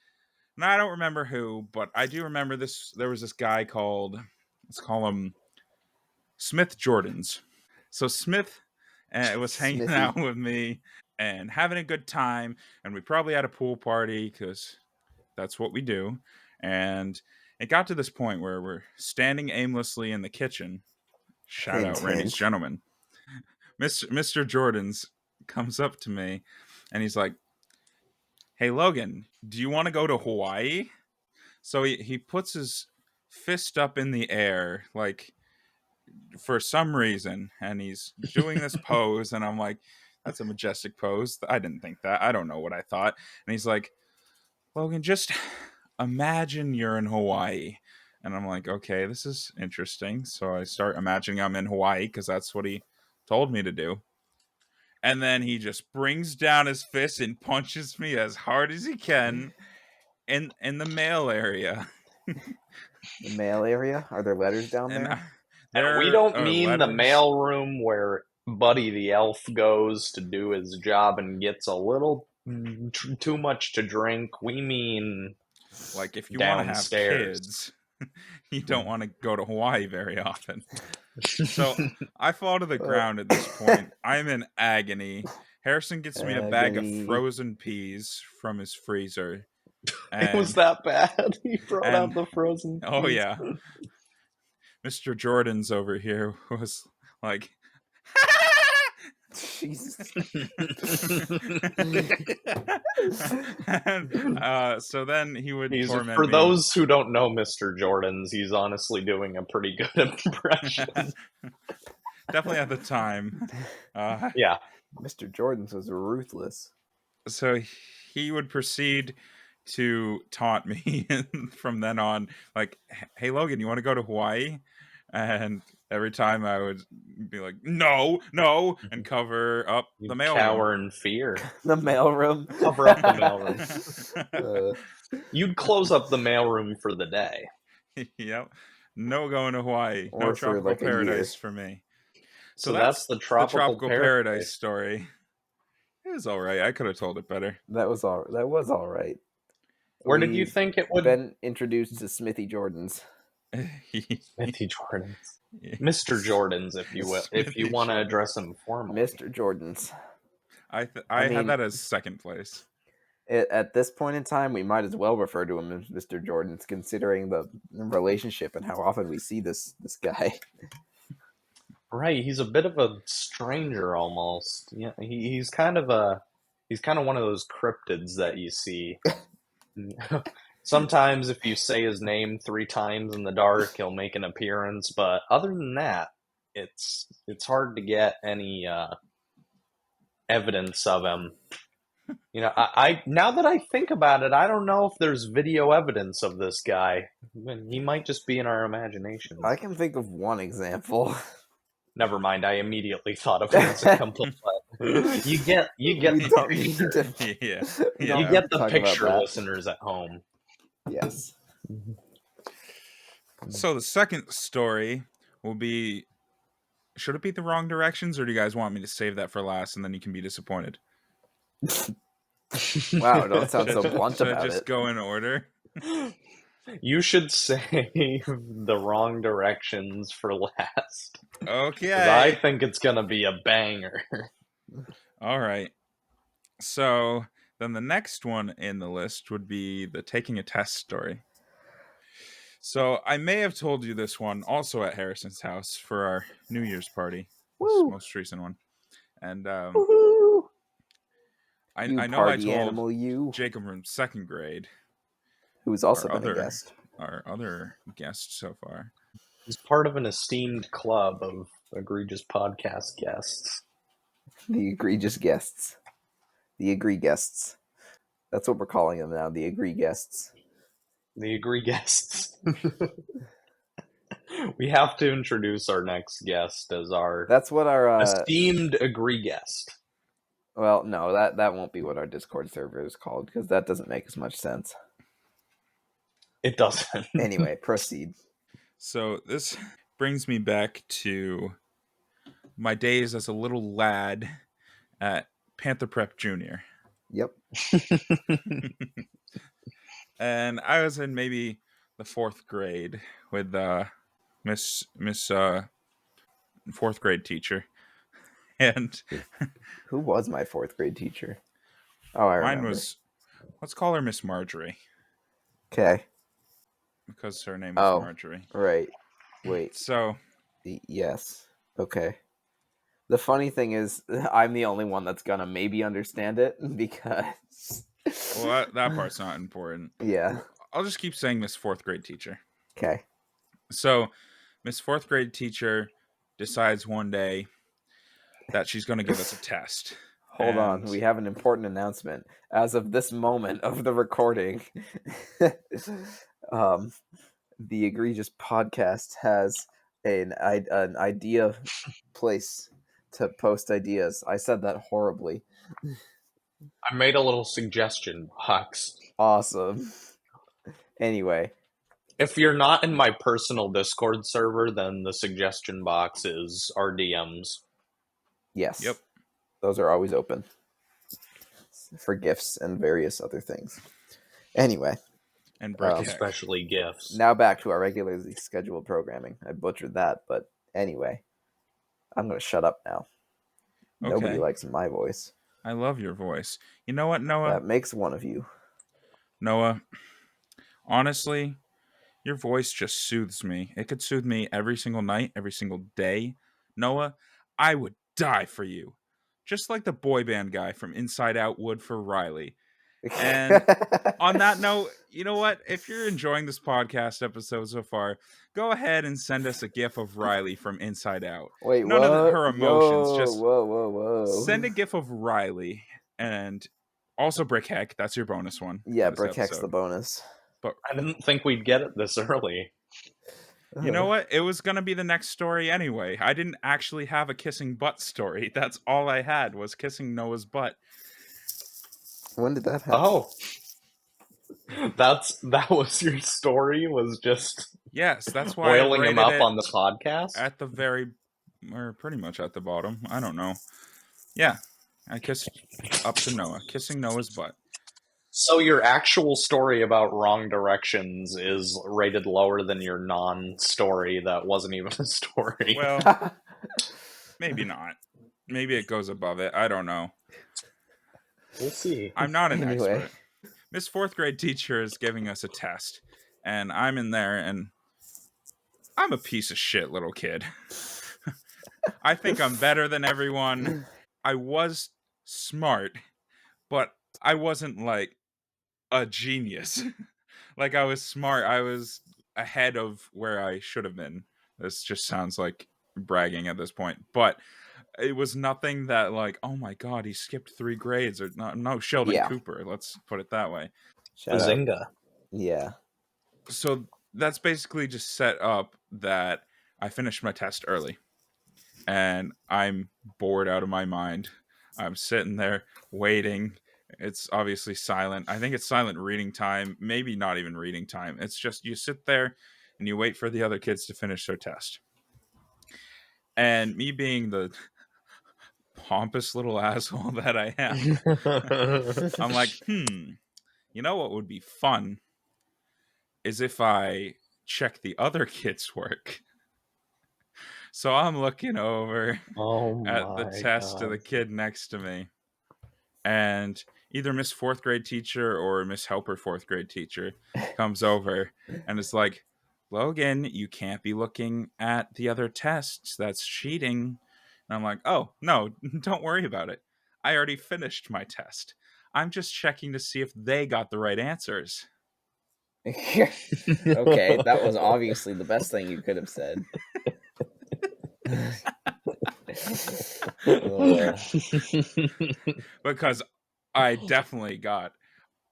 Now I don't remember who, but I do remember this. There was this guy called, let's call him Smith Jordans. So Smith was hanging Smithy. out with me and having a good time, and we probably had a pool party because that's what we do. And it got to this point where we're standing aimlessly in the kitchen. Shout Hint, out Randy's hint. Gentleman. Mr. Jordans comes up to me and he's like, "Hey Logan, do you want to go to Hawaii?" So he puts his fist up in the air, like for some reason, and he's doing this pose, and I'm like, that's a majestic pose. I didn't think that. I don't know what I thought. And he's like, Logan, just imagine you're in Hawaii. And I'm like, okay, this is interesting. So I start imagining I'm in Hawaii because that's what he told me to do. And then he just brings down his fist and punches me as hard as he can in the mail area. The mail area? Are there letters down And there? there We don't are mean the letters. mail room where Buddy the elf goes to do his job and gets a little too much to drink. We mean Like if you want to have downstairs. kids, you don't want to go to Hawaii very often. So I fall to the ground at this point. I'm in agony. Harrison gets me a bag of Agony. frozen peas from his freezer. It was that bad. He brought out the frozen peas. Oh yeah. Mr. Jordan's over here was like Jesus. and, so then he would torment for me. those who don't know Mr. Jordan's, he's honestly doing a pretty good impression. Definitely at the time. Yeah. Mr. Jordan's was ruthless. So he would proceed to taunt me from then on, like, hey Logan, you want to go to Hawaii? And every time I would be like, no, and cover up the mail cower room. in fear. The mailroom. Cover up the mailroom. You'd close up the mailroom for the day. Yep. No going to Hawaii. Or No for tropical like a paradise year. for me. So that's the tropical paradise story. It was all right. I could have told it better. That was all right. Where did you think it would been introduced to Smithy Jordans? Smithy Jordans. Mr. Jordans, if you will, if you want to address him formally. Mr. Jordans. I had that as second place. At this point in time, we might as well refer to him as Mr. Jordans, considering the relationship and how often we see this guy. Right, he's a bit of a stranger almost. Yeah, he's kind of one of those cryptids that you see. Sometimes if you say his name 3 times in the dark, he'll make an appearance, but other than that, it's hard to get any evidence of him. You know, I now that I think about it, I don't know if there's video evidence of this guy. He might just be in our imaginations. I can think of one example. Never mind. I immediately thought of it as a complete. You get We don't the need picture. to. Yeah. You get the Talk about picture, that. listeners at home. Yes. So the second story will be, should it be the wrong directions, or do you guys want me to save that for last and then you can be disappointed? Wow, don't sound so blunt Should I about just it. go in order? You should save the wrong directions for last. 'Cause Okay. I think it's gonna be a banger. All right. So then the next one in the list would be the taking a test story. So I may have told you this one also at Harrison's house for our New Year's party, this Woo. most recent one. And You I know I party told animal, you. Jacob from second grade, Who's also our been a guest. other guest so far. He's part of an esteemed club of egregious podcast guests. The egregious guests. The agree guests. That's what we're calling them now, the agree guests. The agree guests. We have to introduce our next guest as our That's what our esteemed agree guest. well, no, that won't be what our Discord server is called, because that doesn't make as much sense. It doesn't. Anyway, proceed. So this brings me back to my days as a little lad at Panther Prep Junior. Yep. And I was in maybe the 4th grade with Miss fourth grade teacher. And Who was my 4th grade teacher? Oh, I remember. mine was, let's call her Miss Marjorie, Okay. because her name is Oh. Marjorie. Right. Wait. So Yes. Okay. The funny thing is, I'm the only one that's gonna maybe understand it, because... well, that part's not important. Yeah. I'll just keep saying Miss 4th grade teacher. Okay. So Miss 4th grade teacher decides one day that she's going to give us a test. Hold on, we have an important announcement. As of this moment of the recording, the Egregious Podcast has an idea place to post ideas. I said that horribly. I made a little suggestion box. Awesome. Anyway. If you're not in my personal Discord server, then the suggestion box is our DMs. Yes. Yep. Those are always open for gifts and various other things. Anyway. And especially gifts. Now back to our regularly scheduled programming. I butchered that, but anyway. I'm going to shut up now. Okay. Nobody likes my voice. I love your voice. You know what, Noah? That makes one of you. Noah, honestly, your voice just soothes me. It could soothe me every single night, every single day. Noah, I would die for you. Just like the boy band guy from Inside Out would for Riley. And on that note, you know what? If you're enjoying this podcast episode so far, go ahead and send us a gif of Riley from Inside Out. Wait, None what? of her emotions. Yo, just whoa. Send a gif of Riley, and also Brickheck. That's your bonus one. Yeah, Brickheck's the bonus. But I didn't think we'd get it this early. You know what? It was going to be the next story anyway. I didn't actually have a kissing butt story. That's all I had was kissing Noah's butt. When did that happen? Oh. That was your story? Was just yes, that's why oiling him up on the podcast? At the very, or pretty much at the bottom. I don't know. Yeah, I kissed up to Noah, kissing Noah's butt. So your actual story about wrong directions is rated lower than your non-story that wasn't even a story. Well, maybe not. Maybe it goes above it. I don't know. We'll see. I'm not an expert. This 4th grade teacher is giving us a test, and I'm in there, and I'm a piece of shit little kid. I think I'm better than everyone. I was smart, but I wasn't like a genius. Like I was smart. I was ahead of where I should have been. This just sounds like bragging at this point, but it was nothing that like, oh my god, he skipped 3 grades or no Sheldon Cooper. Let's put it that way. Bazinga. Yeah. So that's basically just set up that I finished my test early. And I'm bored out of my mind. I'm sitting there waiting. It's obviously silent. I think it's silent reading time. Maybe not even reading time. It's just you sit there and you wait for the other kids to finish their test. And me being the pompous little asshole that I am, I'm like, you know what would be fun is if I check the other kids' work. So I'm looking over at the test of the kid next to me. And either Miss 4th grade teacher or Miss Helper 4th grade teacher comes over and is like, Logan, you can't be looking at the other tests. That's cheating. And I'm like, oh, no, don't worry about it. I already finished my test. I'm just checking to see if they got the right answers. Okay, that was obviously the best thing you could have said. Because I definitely got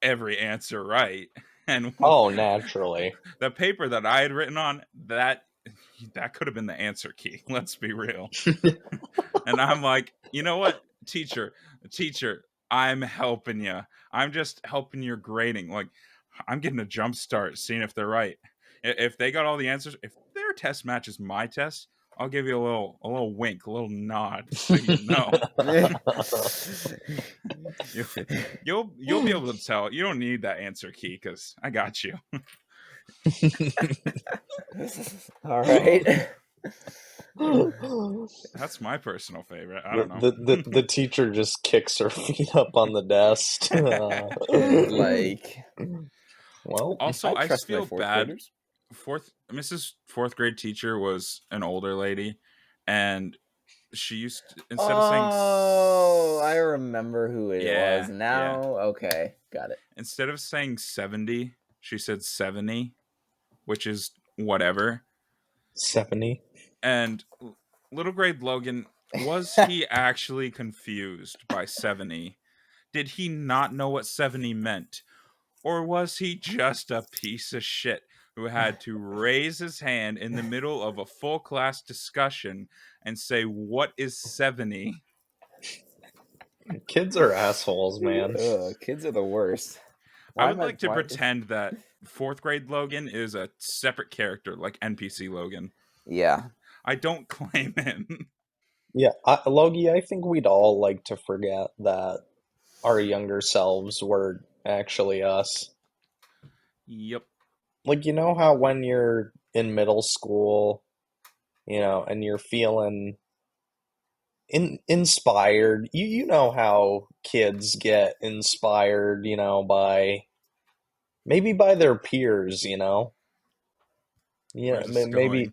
every answer right. And oh, naturally. the paper that I had written on, that could have been the answer key. Let's be real. And I'm like, you know what, teacher, I'm helping you. I'm just helping your grading. Like, I'm getting a jump start, seeing if they're right. If they got all the answers, if their test matches my test, I'll give you a little wink, a little nod, so you know. You'll be able to tell. You don't need that answer key because I got you. All right. That's my personal favorite. I don't know. The teacher just kicks her feet up on the desk. Like, well, Also, I trust my feel fourth bad. graders. Mrs. Fourth grade teacher was an older lady, and she used to, instead of saying I remember who it was now. Okay, got it. Instead of saying 70, she said 70, which is whatever. 70. And little grade Logan, was he actually confused by 70? Did he not know what 70 meant? Or was he just a piece of shit who had to raise his hand in the middle of a full class discussion and say, "What is 70?" Kids are assholes, man. Kids are the worst. I would like to pretend that fourth grade Logan is a separate character, like NPC Logan. Yeah. I don't claim him. Yeah, Logie, I think we'd all like to forget that our younger selves were actually us. Yep. Like, you know how when you're in middle school, and you're feeling inspired, you know how kids get inspired, maybe by their peers, Yeah, Where's this maybe.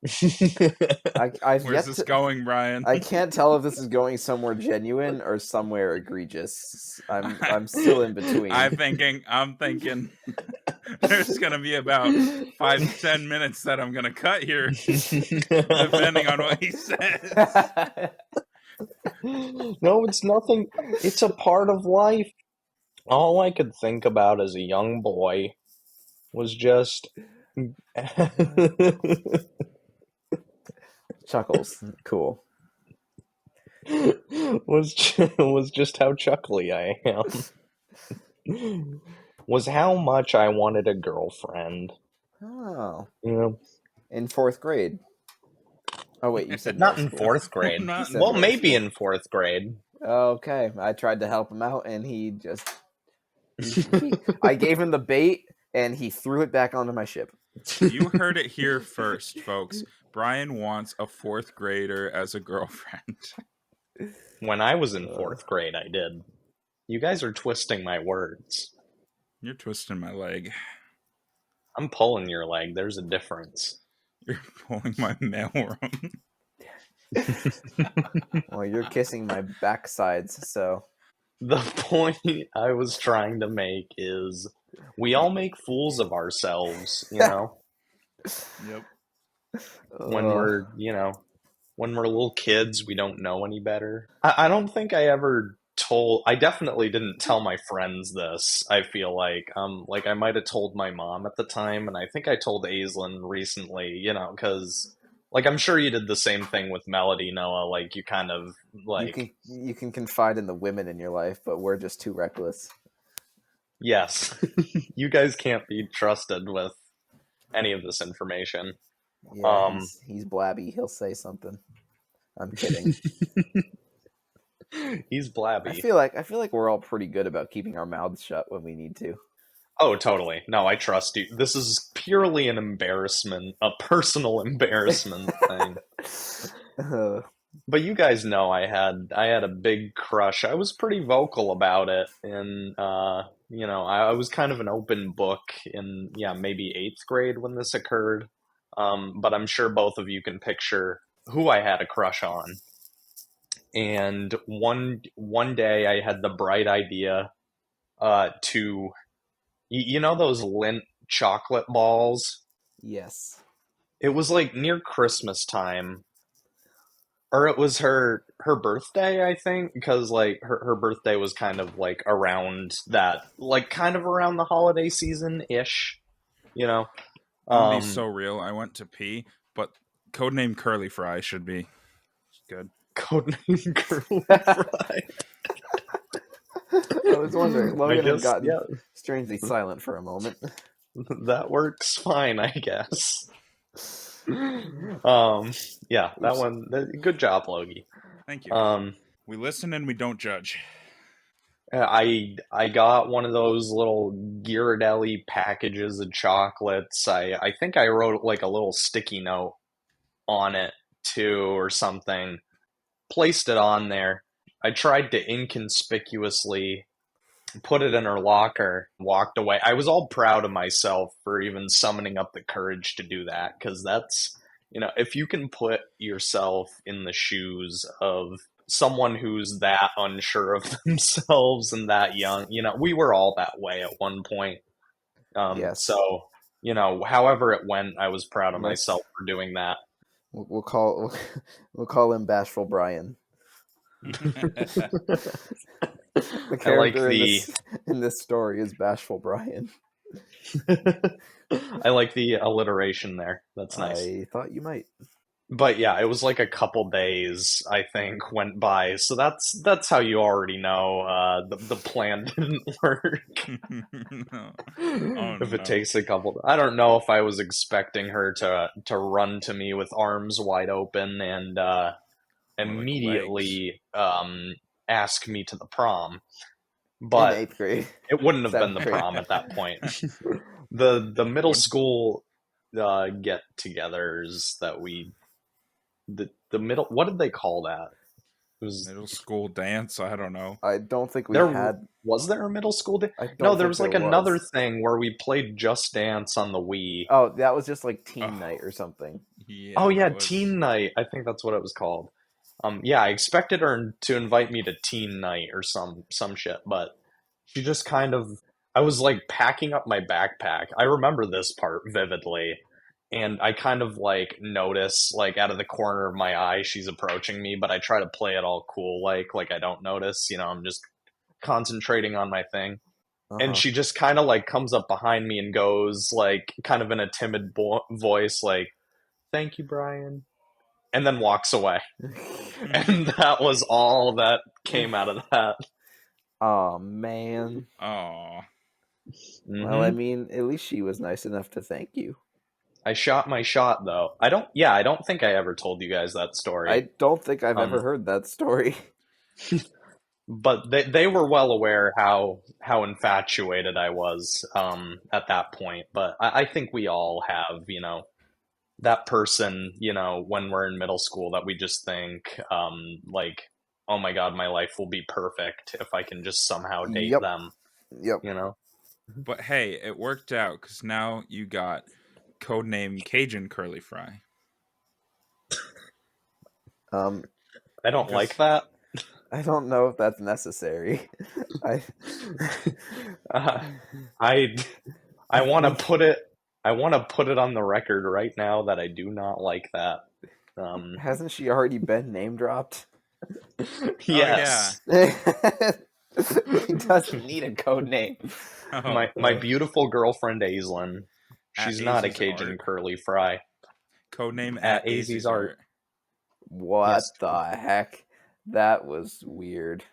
Where's this going, Brian? I can't tell if this is going somewhere genuine or somewhere egregious. I'm still in between. I'm thinking there's gonna be about 5 to 10 minutes that I'm gonna cut here, depending on what he says. No, it's nothing. It's a part of life. All I could think about as a young boy was just Chuckles. Cool. was just how chuckly I am. Was how much I wanted a girlfriend. Oh. In fourth grade. Oh wait, you said not in fourth grade. Well, maybe in fourth grade. Okay, I tried to help him out, and he just I gave him the bait, and he threw it back onto my ship. You heard it here first, folks. Brian wants a fourth grader as a girlfriend. When I was in fourth grade, I did. You guys are twisting my words. You're twisting my leg. I'm pulling your leg. There's a difference. You're pulling my mailroom. Well, you're kissing my backsides, so... The point I was trying to make is we all make fools of ourselves, Yep. When we're little kids, we don't know any better. I don't think I ever I definitely didn't tell my friends this, I feel like. I might have told my mom at the time, and I think I told Aislinn recently, because... I'm sure you did the same thing with Melody, Noah. You kind of, You can confide in the women in your life, but we're just too reckless. Yes. You guys can't be trusted with any of this information. Yeah, he's blabby. He'll say something. I'm kidding. He's blabby. I feel like we're all pretty good about keeping our mouths shut when we need to. Oh, totally. No, I trust you. This is purely an embarrassment, a personal embarrassment thing. But you guys know I had a big crush. I was pretty vocal about it, and I was kind of an open book in maybe 8th grade when this occurred. But I'm sure both of you can picture who I had a crush on. And one day I had the bright idea to you know those Lindt chocolate balls? Yes. It was like near Christmas time, or it was her birthday, I think, because like her birthday was kind of like around that, like kind of around the holiday season ish, you know. I'm gonna be Um, so real. I went to pee, but codename Curly Fry should be good. Codename Curly I Fry. was wondering. I Logan had guess gotten yeah, strangely silent for a moment. that works fine, I guess. Um, yeah, that Oops. one. Good job, Logie. Thank you. Um, We listen and we don't judge. I got one of those little Ghirardelli packages of chocolates. I think I wrote like a little sticky note on it too or something. Placed it on there. I tried to inconspicuously put it in her locker, walked away. I was all proud of myself for even summoning up the courage to do that because that's, if you can put yourself in the shoes of someone who's that unsure of themselves and that young, we were all that way at one point. Yes. So, however it went, I was proud of Nice. myself for doing that. We'll call him Bashful Brian. The I like character the in this story is Bashful Brian. I like the alliteration there. That's nice. I thought you might. But yeah, it was like a couple days, I think, went by. So that's how you already know the plan didn't work. No. Oh, If it no. takes a couple, I don't know if I was expecting her to run to me with arms wide open and immediately ask me to the prom. In But 8th grade. it wouldn't have been the 7th grade. prom at that point. The middle school get-togethers that the middle, what did they call that? It was Middle school dance. I don't know. I don't think we there had. was there a middle school day? I don't No, there think was like there another was. thing where we played Just Dance on the Wii. Oh, that was just like teen Oh. night or something. Yeah. Oh yeah, that was- teen night. I think that's what it was called. Yeah, I expected her to invite me to teen night or some shit, but she just kind of. I was like packing up my backpack. I remember this part vividly, and I kind of like notice like out of the corner of my eye she's approaching me, but I try to play it all cool, like I don't notice. I'm just concentrating on my thing. And she just kind of like comes up behind me and goes like kind of in a timid voice like, "Thank you, Brian," and then walks away. And that was all that came out of that. Oh man. Aw. Well, I mean, at least she was nice enough to thank you. I shot my shot though. I don't think I ever told you guys that story. I don't think I've ever heard that story. But they were well aware how infatuated I was at that point. But I think we all have, that person, when we're in middle school that we just think like, oh my God, my life will be perfect if I can just somehow date Yep. them. Yep. But hey, it worked out because now you got codename Cajun Curly Fry. I don't like that. I don't know if that's necessary. I want to put it. I want to put it on the record right now that I do not like that. Hasn't she already been name dropped? Yes. He doesn't need a code name. Oh, My beautiful girlfriend Aislinn. She's At not a Azzy's Cajun Art. Curly Fry. Codename At at Azzy's Azzy's Art. Art. What Yes. the heck? That was weird.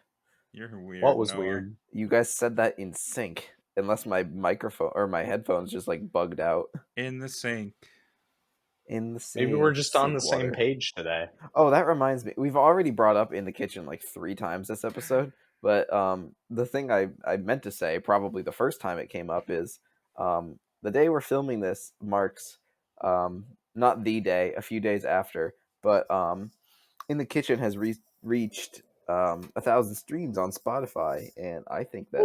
You're weird. What was Noah. weird? You guys said that in sync, unless my microphone or my headphones just like bugged out. In the sink. In the sink. Maybe we're just on the sink same water. page today. Oh, that reminds me. We've already brought up In the Kitchen like 3 times this episode, but the thing I meant to say, probably the first time it came up, is the day we're filming this marks not the day, a few days after, but In the Kitchen has reached 1,000 streams on Spotify, and I think that's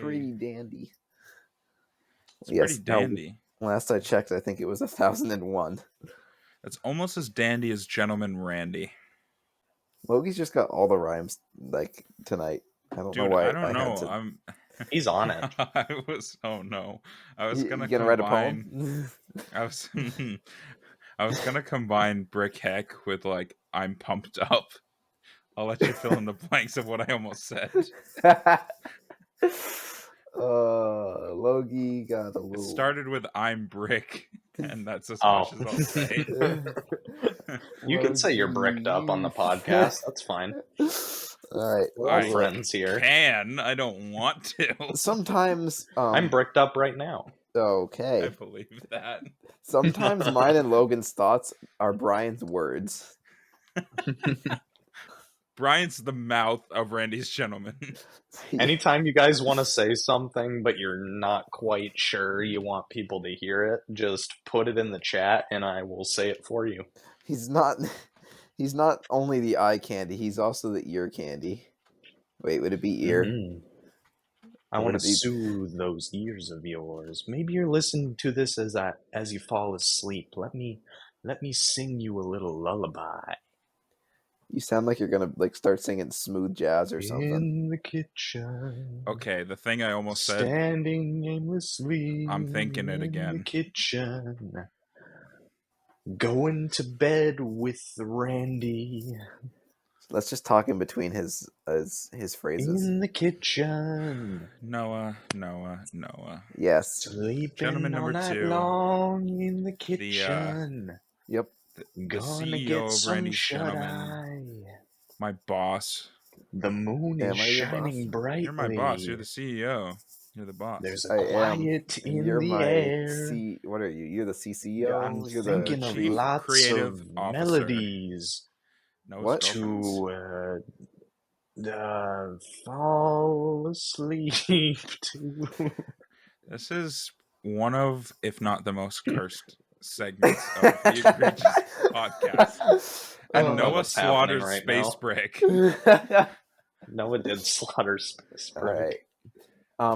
pretty dandy. It's pretty dandy. Last I checked, I think it was 1,001. That's almost as dandy as Gentleman Randy. Logie's just got all the rhymes like tonight. I don't know Dude, why I don't I had know. to. He's on it. Oh no. I was You gonna gonna write a combine. poem? I was I was gonna combine Brick Heck with like I'm pumped up. I'll let you fill in the blanks of what I almost said. Logie got a It little. started with I'm Brick, and that's as Oh. much as I'll say. You can say you're bricked up on the podcast. That's fine. All right. We're all I friends here. I don't want to. Sometimes I'm bricked up right now. I okay. believe that. Sometimes mine and Logan's thoughts are Brian's words. Brian's the mouth of Randy's gentleman. Anytime you guys want to say something, but you're not quite sure you want people to hear it, just put it in the chat and I will say it for you. He's not only the eye candy, he's also the ear candy. Wait, would it be ear? Mhm. I Or want would to it be- soothe those ears of yours. Maybe you're listening to this as you fall asleep. Let me sing you a little lullaby. You sound like you're gonna like start singing smooth jazz or something. In the kitchen. Okay, the thing I almost said. Standing aimlessly. I'm thinking it In the again. kitchen. Going to bed with Randy. Let's just talk in between his phrases. In the kitchen. Noah. Yes. Sleeping Gentleman all number night 2. long in the kitchen. Yep. The Gonna CEO get of some Randy's shut Gentleman. eye. My boss. The moon Am is I your shining boss? brightly. You're my boss. You're the CEO. You're the boss. There's I a am. quiet And in you're the my air. What are you? You're the CCO. I'm You're thinking the of Chief lots Creative of Officer. melodies No, What? his girlfriends. to fall asleep to. This is one of, if not the most cursed segments of the Egregious podcast. And don't know Noah what's happening slaughters right Space now. Brick. Noah did slaughter Space All Brick. right.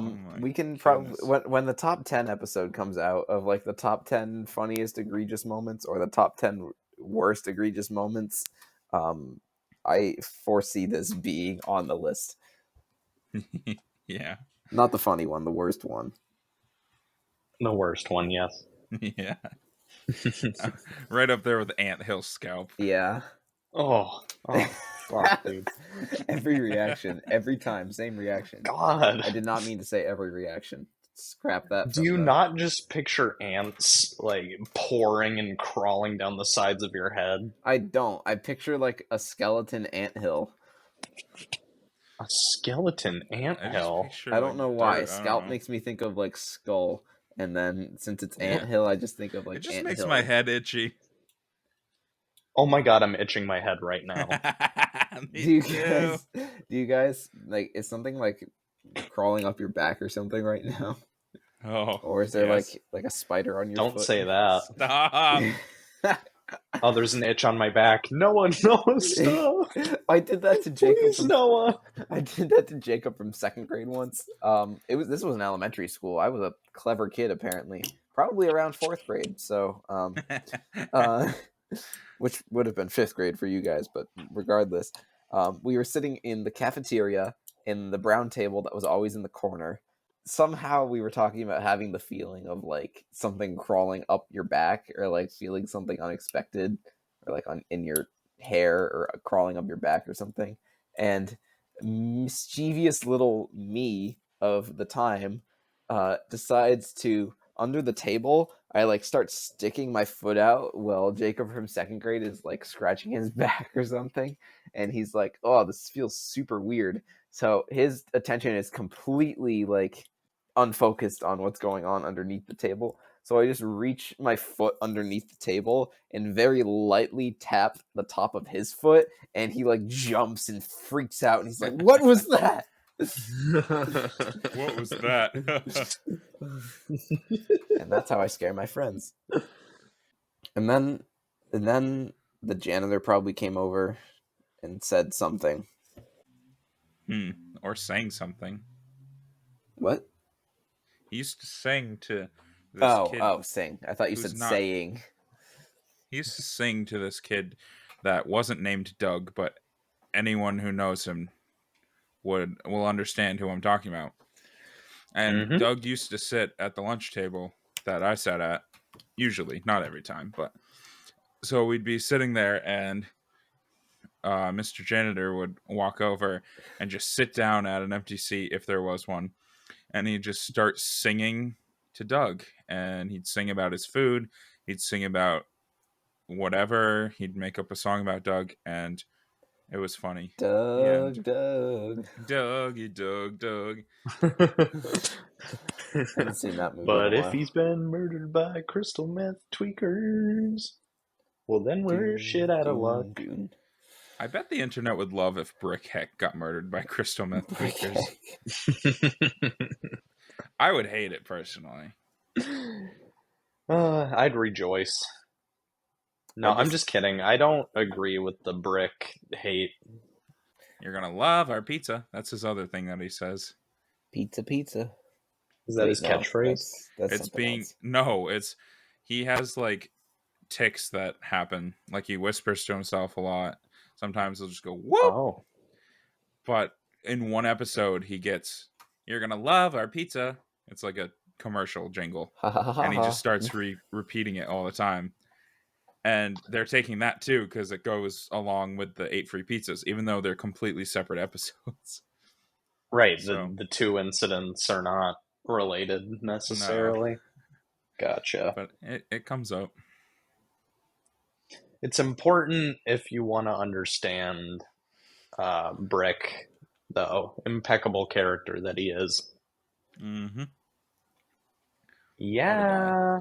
my We can probably goodness. when the top 10 episode comes out of like the top 10 funniest egregious moments or the top 10 worst egregious moments, I foresee this being on the list. Yeah. Not the funny one, the worst one. The worst one, yes. Yeah. Right up there with Anthill Scalp. Yeah. Oh, fuck, dude. Every reaction, every time, same reaction. God. I did not mean to say every reaction. Scrap that. Do you not just picture ants like pouring and crawling down the sides of your head? I don't. I picture like a skeleton anthill. A skeleton anthill? I don't know why. Scalp makes me think of like skull, and then since it's anthill, I just think of like it just anthill. makes my head itchy. Oh my god, I'm itching my head right now. Do you guys like is something like crawling up your back or something right now? Oh, or is there like a spider on your Don't foot? say that. Stop. Oh, there's an itch on my back. Noah, stop. I did that to Jacob. Please, Noah. I did that to Jacob from second grade once. This was in elementary school. I was a clever kid apparently, probably around fourth grade. So, which would have been fifth grade for you guys, but regardless, we were sitting in the cafeteria in the brown table that was always in the corner. Somehow we were talking about having the feeling of like something crawling up your back or like feeling something unexpected or like in your hair or crawling up your back or something. And mischievous little me of the time decides to, under the table, I like start sticking my foot out while Jacob from second grade is like scratching his back or something. And he's like, oh, this feels super weird. So his attention is completely like unfocused on what's going on underneath the table. So I just reach my foot underneath the table and very lightly tap the top of his foot, and he like jumps and freaks out, and he's like, "What was that?" What was that? And that's how I scare my friends. And then the janitor probably came over and said something. Or sang something. What? He used to sing to this kid. Oh, sing. I thought you said saying. He used to sing to this kid that wasn't named Doug, but anyone who knows him will understand who I'm talking about. And Mhm. Doug used to sit at the lunch table that I sat at, usually, not every time, but so we'd be sitting there, and Mr. Janitor would walk over and just sit down at an empty seat if there was one, and he'd just start singing to Doug, and he'd sing about his food, he'd sing about whatever, he'd make up a song about Doug, and it was funny. Doug. Dougie, Doug. Haven't seen that movie in But a if while. he's been murdered by crystal meth tweakers, well then we're shit out of luck. I bet the internet would love if Brickheck got murdered by crystal meth tweakers. I would hate it personally. I'd rejoice. No, I'm just kidding. I don't agree with the brick hate. You're gonna love our pizza. That's his other thing that he says. Pizza. Is that his catchphrase? That's It's being else. no. It's he has like tics that happen. Like he whispers to himself a lot. Sometimes he'll just go whoop. Oh. But in one episode, he gets, "You're gonna love our pizza." It's like a commercial jingle, and he just starts repeating it all the time. And they're taking that too because it goes along with the 8 free pizzas, even though they're completely separate episodes. Right, So, the two incidents are not related necessarily. No. Gotcha. But it comes up. It's important if you want to understand Brick, though. Impeccable character that he is. Mm-hmm. Yeah.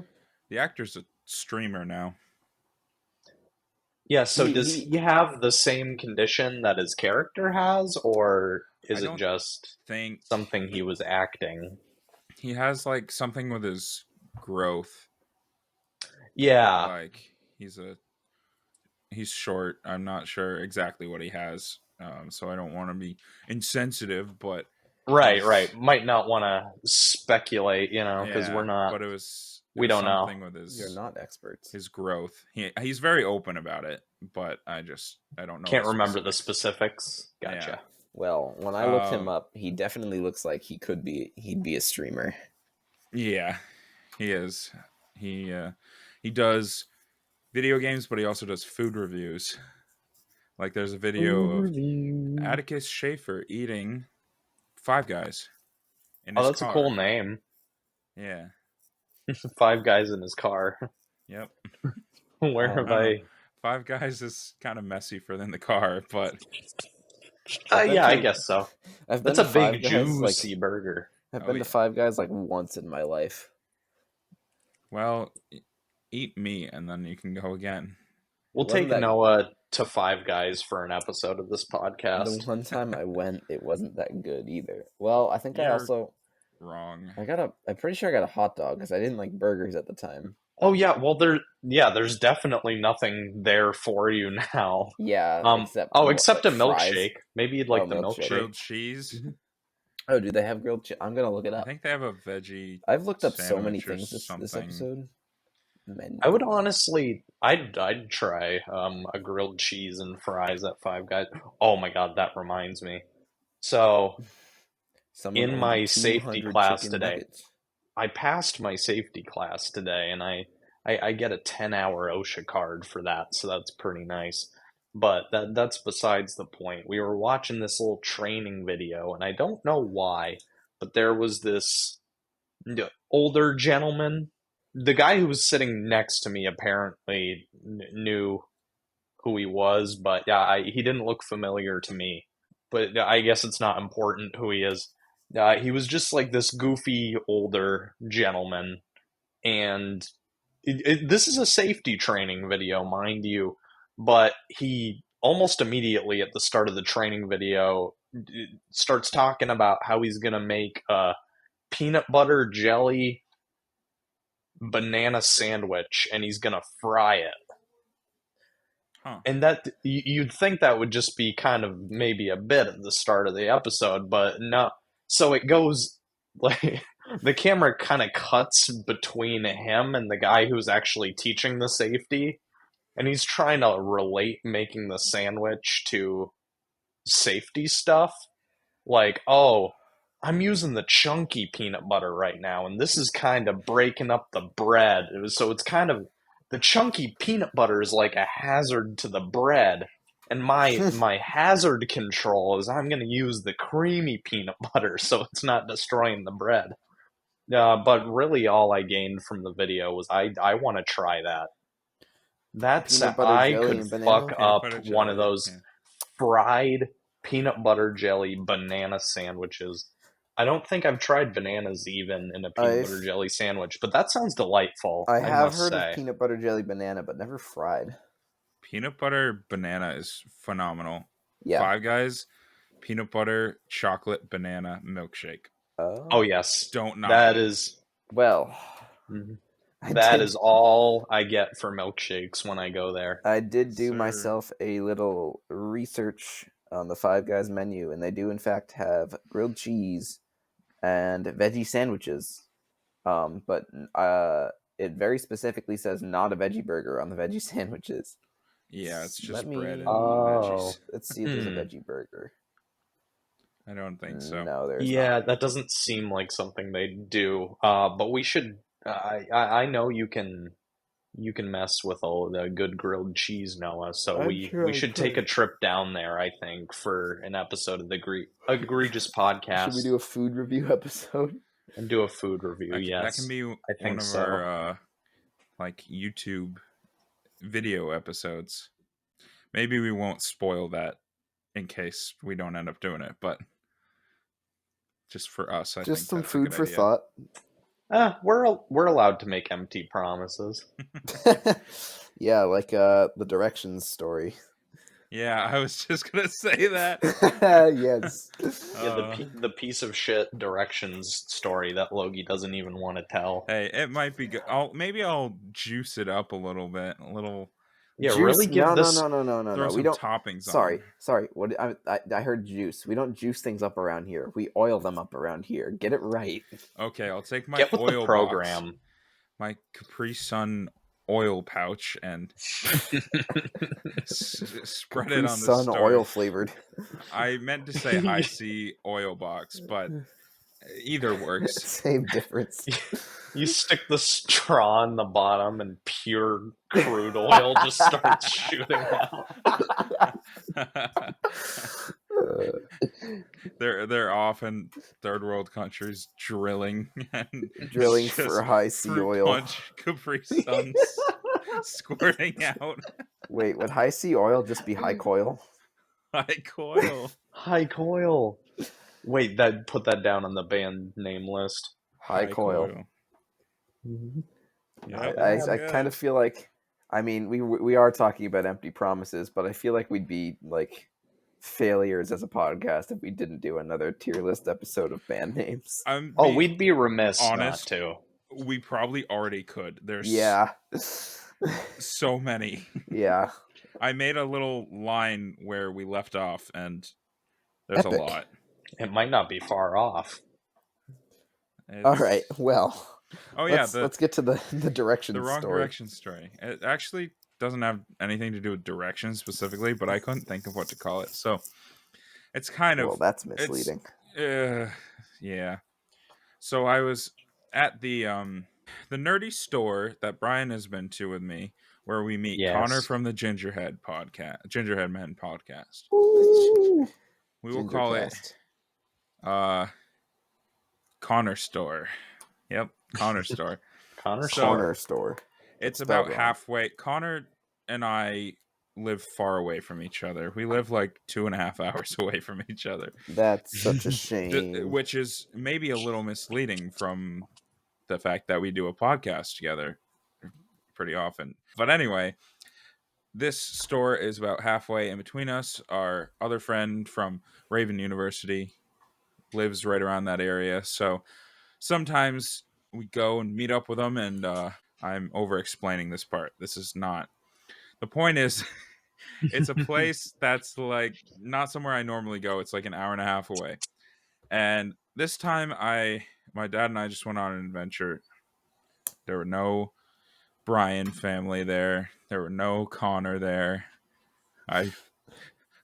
The actor's a streamer now. Yeah, so does he have the same condition that his character has, or is it just something he was acting? He has like something with his growth. Yeah. Like he's short. I'm not sure exactly what he has. So I don't want to be insensitive, but right. Might not want to speculate, because we're not. But we don't know. With his, you're not experts. His growth. He's very open about it, but I don't know. Can't remember the specifics. Gotcha. Yeah. Well, when I looked him up, he definitely looks like he'd be a streamer. Yeah, he is. He does video games, but he also does food reviews. Like there's a video of Atticus Schaefer eating Five Guys in his that's car. A cool name. Yeah. 5 Guys in his car. Yep. Where have I? Five Guys is kind of messy for in the car, but yeah, I guess so. That's a big juicy like, burger. I've been to Five Guys like once in my life. Well, eat meat and then you can go again. We'll take Noah to Five Guys for an episode of this podcast. The one time I went, it wasn't that good either. Well, I think I also wrong. I'm pretty sure I got a hot dog because I didn't like burgers at the time. Oh yeah, well there's definitely nothing there for you now. Yeah. Except a milkshake. Fries. Maybe you'd like the milkshake. Grilled cheese. Oh, do they have grilled cheese? I'm gonna look it up. I think they have a veggie. I've looked up so many things this episode. I would honestly, I'd try a grilled cheese and fries at Five Guys. Oh my god, that reminds me. So, in my safety class today, I passed my safety class today, and I get a 10-hour OSHA card for that, so that's pretty nice. But that's besides the point. We were watching this little training video, and I don't know why, but there was this older gentleman. The guy who was sitting next to me apparently knew who he was, but yeah, he didn't look familiar to me. But I guess it's not important who he is. He was just like this goofy older gentleman, and this is a safety training video, mind you, but he almost immediately at the start of the training video starts talking about how he's going to make a peanut butter jelly banana sandwich, and he's going to fry it. Huh. And that you'd think that would just be kind of maybe a bit at the start of the episode, but no. So it goes like the camera kind of cuts between him and the guy who's actually teaching the safety, and he's trying to relate making the sandwich to safety stuff. like, oh, I'm using the chunky peanut butter right now, and this is kind of breaking up the bread. So it's kind of the chunky peanut butter is like a hazard to the bread. And my hazard control is I'm going to use the creamy peanut butter so it's not destroying the bread. But really, all I gained from the video was I want to try that. Peanut butter I jelly could and banana. fuck Peanut up butter one of jelly. those fried peanut butter jelly banana sandwiches. I don't think I've tried bananas even in a peanut butter jelly sandwich, but that sounds delightful. I I have must heard of say. peanut butter jelly banana, but never fried. Peanut butter banana is phenomenal. Yeah. Five Guys peanut butter chocolate banana milkshake. Oh yes, Don't knock that it. is Well. that is all I get for milkshakes when I go there. I did do Sir. myself a little research on the Five Guys menu, and they do in fact have grilled cheese and veggie sandwiches. But it very specifically says not a veggie burger on the veggie sandwiches. Yeah, it's just Let me- bread and Oh. veggies. Let's see if there's a veggie burger. I don't think so. No, there's Yeah, not. that doesn't seem like something they do. But we should. I know you can mess with all the good grilled cheese, Noah. So I'm we sure I should take a could. trip down there. I think for an episode of the Egregious Podcast. Should we do a food review episode? And do a food review? Yes, That can be I one think of so. our like YouTube video episodes. Maybe we won't spoil that in case we don't end up doing it, but just for us, I Just think some that's a food good for idea. thought. We're allowed to make empty promises. Yeah, like the directions story. Yeah, I was just gonna say that. Yes. Yeah, the piece of shit directions story that Logie doesn't even want to tell. Hey, it might be good. Maybe I'll juice it up a little bit. A little. Yeah, Juice? really give no, this. no. Throw We some don't. toppings Sorry. on. What I heard juice. We don't juice things up around here. We oil them up around here. Get it right. Okay, I'll take my Get with oil the program. box, my Capri Sun oil pouch, and spread it on the Sun stove. oil flavored. I meant to say high C oil box, but either works. Same difference. You stick the straw on the bottom and pure crude oil just starts shooting out. They're often third world countries drilling and Drilling just for high C fruit oil. punch Capri Suns squirting out. Wait, would high C oil just be high coil? High coil. High coil. Wait, put that down on the band name list. High coil. Yep, I kind of feel like, I mean, we are talking about empty promises, but I feel like we'd be like failures as a podcast if we didn't do another tier list episode of band names. We'd be remiss honest, not to. We probably already could. There's so many. Yeah. I made a little line where we left off, and there's Epic. a lot. It might not be far off. All right. Well. Oh yeah. Let's get to the directions. The wrong story. direction story. It actually doesn't have anything to do with directions specifically, but I couldn't think of what to call it. So it's kind of. Well, that's misleading. Yeah. So I was at the nerdy store that Brian has been to with me, where we meet Connor from the Gingerhead Men podcast. Ooh. We will call it Connor Store. Yep, Connor Store. Connor Store. It's about halfway. Connor and I live far away from each other. We live like 2.5 hours away from each other. That's such a shame. Which is maybe a little misleading from the fact that we do a podcast together pretty often. But anyway, this store is about halfway in between us. Our other friend from Raven University lives right around that area. So sometimes we go and meet up with them, and I'm over explaining this part. This is not. The point is, it's a place that's like not somewhere I normally go. It's like an hour and a half away. And this time my dad and I just went on an adventure. There were no Brian family there. There were no Connor there.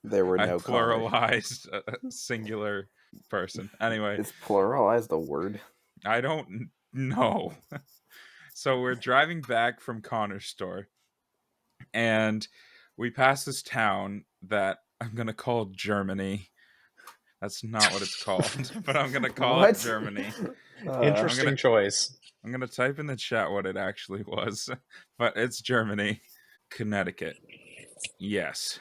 There were no pluralized singular person. Anyway, It's pluralized the word. I don't know. So we're driving back from Connor's store, and we pass this town that I'm gonna call Germany. That's not what it's called, but I'm gonna call it What? Germany. Interesting choice. I'm gonna type in the chat what it actually was, but it's Germany, Connecticut. Yes,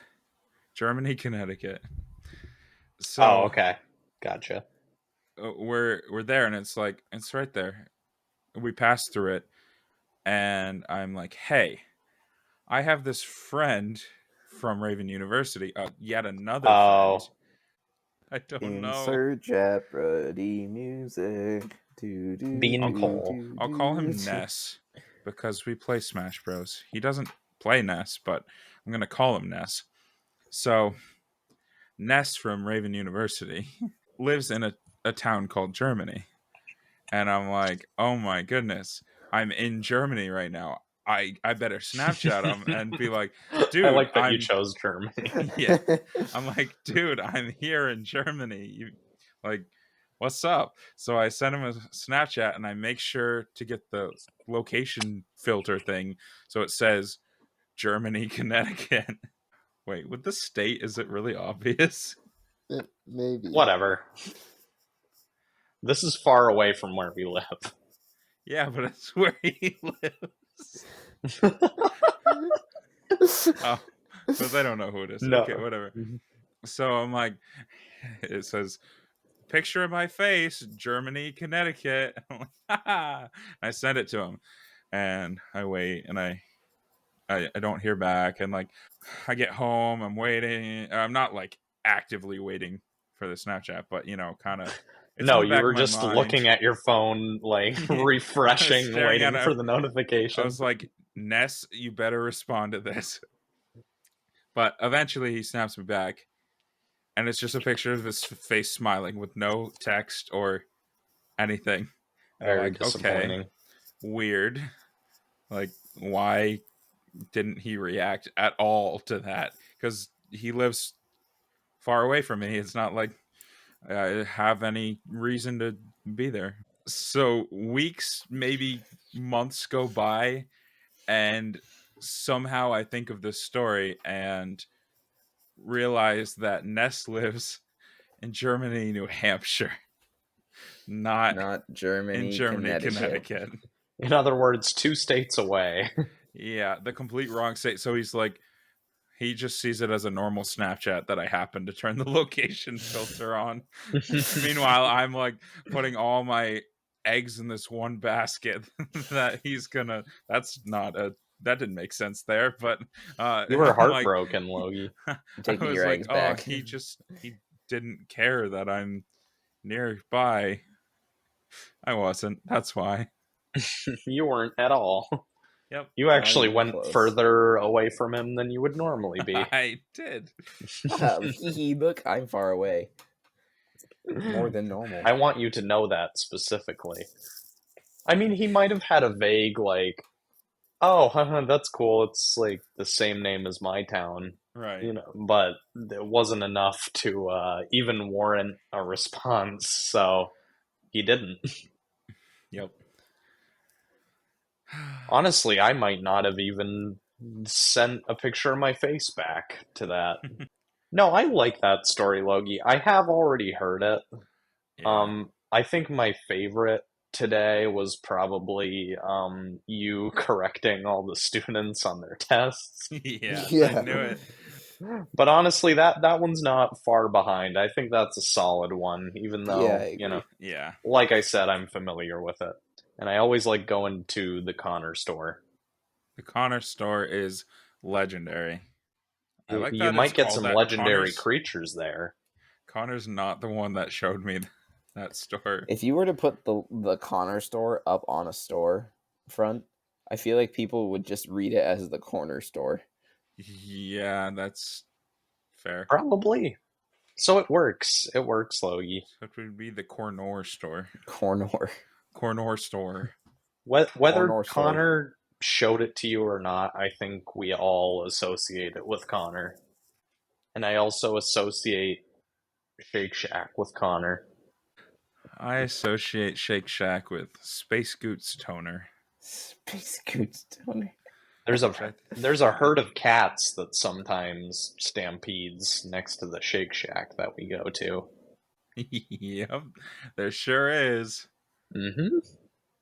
Germany, Connecticut. Oh, So okay. Gotcha. we're there, and it's like it's right there. We pass through it, and I'm like, hey, I have this friend from Raven University, yet another friend. Oh, I don't know. Insert Jeopardy music. Beanpole. I'll call him Ness because we play Smash Bros. He doesn't play Ness, but I'm gonna call him Ness. So Ness from Raven University lives in a town called Germany. And I'm like, oh my goodness, I'm in Germany right now. I better Snapchat him and be like, I dude, like that you I'm chose Germany. yeah. I'm like, dude, I'm here in Germany. You like, what's up? So I send him a Snapchat and I make sure to get the location filter thing so it says Germany, Connecticut. Wait, with the state, is it really obvious? Maybe. Whatever. This is far away from where we live. Yeah, but it's where he lives. Oh, but they don't know who it is. No. Okay, whatever. So I'm like, it says picture of my face, Germany, Connecticut. I'm like, ha. I send it to him, and I wait, and I don't hear back, and like I get home, I'm waiting. I'm not like actively waiting for the Snapchat, but kind of. It's in No, the you back were of my just mind. looking at your phone, like I was refreshing, staring at waiting it. for the I notification. was like, Ness, you better respond to this. But eventually he snaps me back, and it's just a picture of his face smiling with no text or anything. And I'm Very like, okay, disappointing. weird. Like, why didn't he react at all to that? Because he lives far away from me. It's not like I have any reason to be there. So weeks, maybe months go by, and somehow I think of this story and realize that Ness lives in Germany, New Hampshire, not Germany, in Germany, Connecticut. In other words, 2 states away. Yeah, the complete wrong state. So he's like, he just sees it as a normal Snapchat that I happen to turn the location filter on. Meanwhile, I'm like putting all my eggs in this one basket that he's gonna. That didn't make sense there, but You were I'm like, heartbroken, Logie. I Taking was your like, eggs oh, back. he didn't care that I'm nearby. I wasn't. That's why. You weren't at all. Yep, You actually even went close. further away from him than you would normally be. I did. Look, I'm far away. More than normal. I want you to know that specifically. I mean, he might have had a vague, like, oh, haha, that's cool. It's like the same name as my town, Right. but it wasn't enough to even warrant a response, so he didn't. Yep. Honestly, I might not have even sent a picture of my face back to that. No, I like that story, Logie. I have already heard it. Yeah. I think my favorite today was probably you correcting all the students on their tests. Yes, Yeah. I knew it. But honestly, that one's not far behind. I think that's a solid one, even though, Yeah, I agree. Yeah. like I said, I'm familiar with it. And I always like going to the Connor store. The Connor store is legendary. I like You that it's might get called some that. legendary creatures there. Connor's not the one that showed me that store. If you were to put the Connor store up on a store front, I feel like people would just read it as the corner store. Yeah, that's fair. Probably. So it works. It works, Logie. So it would be the Cornor store. Cornor store. Whether Cornor store. Connor showed it to you or not, I think we all associate it with Connor. And I also associate Shake Shack with Connor. I associate Shake Shack with Space Goot's toner. Space Goot's toner. There's a herd of cats that sometimes stampedes next to the Shake Shack that we go to. Yep, there sure is. Mm-hmm.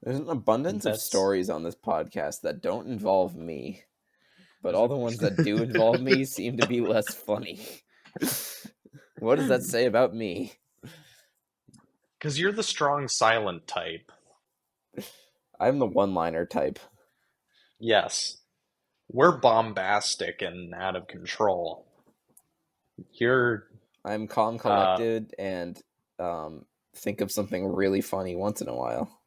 There's an abundance of stories on this podcast that don't involve me, but all the ones that do involve me seem to be less funny. What does that say about me? Because you're the strong silent type. I'm the one-liner type. Yes. We're bombastic and out of control. I'm calm, collected, and think of something really funny once in a while.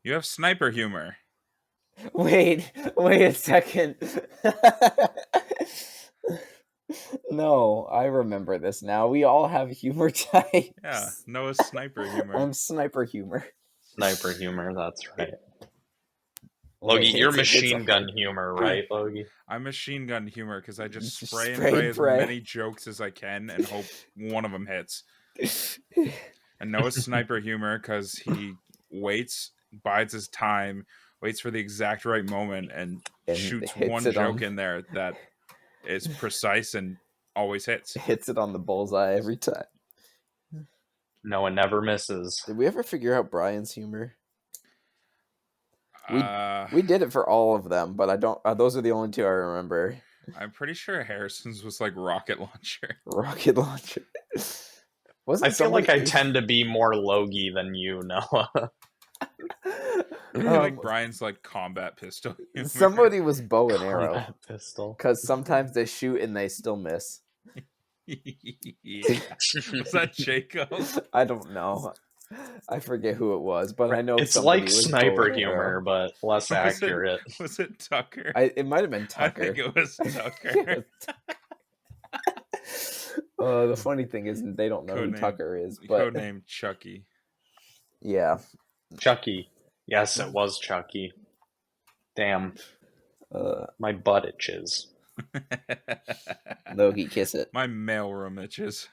You have sniper humor. Wait a second. No, I remember this now. We all have humor types. Yeah, Noah's sniper humor. I'm sniper humor. Sniper humor, that's right. Logie, you're machine gun humor, right, Logie? I'm machine gun humor because I just spray Spray and and pray pray. as many jokes as I can and hope one of them hits. And Noah's sniper humor because he waits, bides his time, waits for the exact right moment, and shoots one joke in there that is precise and always hits. Hits it on the bullseye every time. Noah never misses. Did we ever figure out Brian's humor? We did it for all of them, but I don't. Those are the only two I remember. I'm pretty sure Harrison's was like rocket launcher. Rocket launcher. I feel like I tend to be more Logie than you, Noah. I feel like Brian's like combat pistol humor. Somebody was bow and arrow. Combat pistol. Because sometimes they shoot and they still miss. Yeah. Was that Jacob? I don't know. I forget who it was, but I know it's like sniper humor, but less accurate. Was it Tucker? It might have been Tucker. I think it was Tucker. The funny thing is they don't know who Tucker is. But codename Chucky. Yeah. Chucky. Yes, it was Chucky. Damn. My butt itches. Logie, kiss it. My mailroom itches.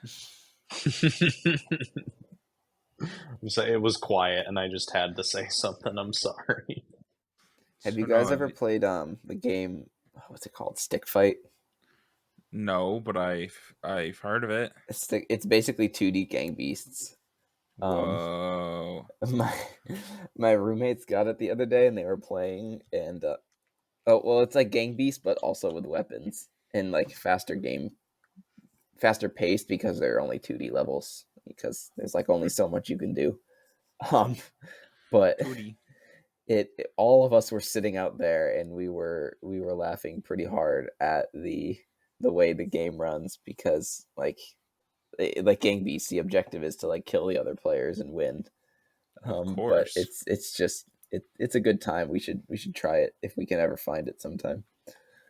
It was quiet, and I just had to say something. I'm sorry. Have you guys ever played the game? What's it called? Stick Fight. No, but I've heard of it. It's basically 2D Gang Beasts. Whoa! My roommates got it the other day, and they were playing. And it's like Gang Beasts, but also with weapons and like faster paced because there are only 2D levels. Because there's like only so much you can do, but all of us were sitting out there and we were laughing pretty hard at the way the game runs because like Gang Beasts, the objective is to like kill the other players and win. Of course. But it's a good time. We should try it if we can ever find it sometime.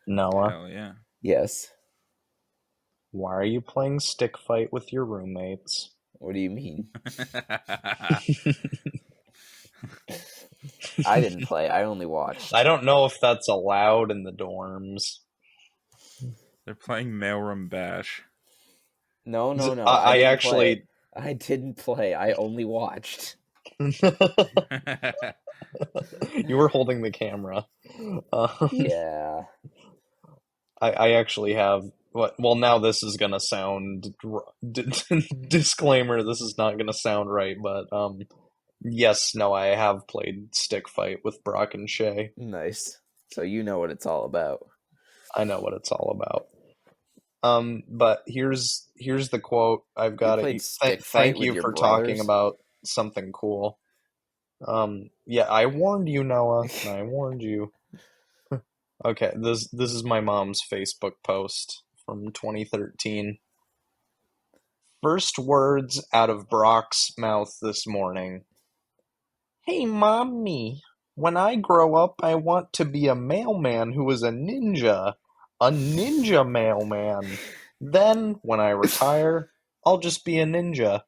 Noah. Hell yeah. Yes. Why are you playing Stick Fight with your roommates? What do you mean? I didn't play. I only watched. I don't know if that's allowed in the dorms. They're playing Mailroom Bash. No. I actually... I didn't play. I only watched. You were holding the camera. Yeah. I actually have... Well, now this is going to sound... Disclaimer, this is not going to sound right, but yes, no, I have played Stick Fight with Brock and Shay. Nice. So you know what it's all about. I know what it's all about. But here's the quote. I've got it. Thank you for talking about something cool. Yeah, I warned you, Noah. I warned you. Okay, this is my mom's Facebook post from 2013. First words out of Brock's mouth this morning. Hey, Mommy. When I grow up, I want to be a mailman who is a ninja. A ninja mailman. Then, when I retire, I'll just be a ninja.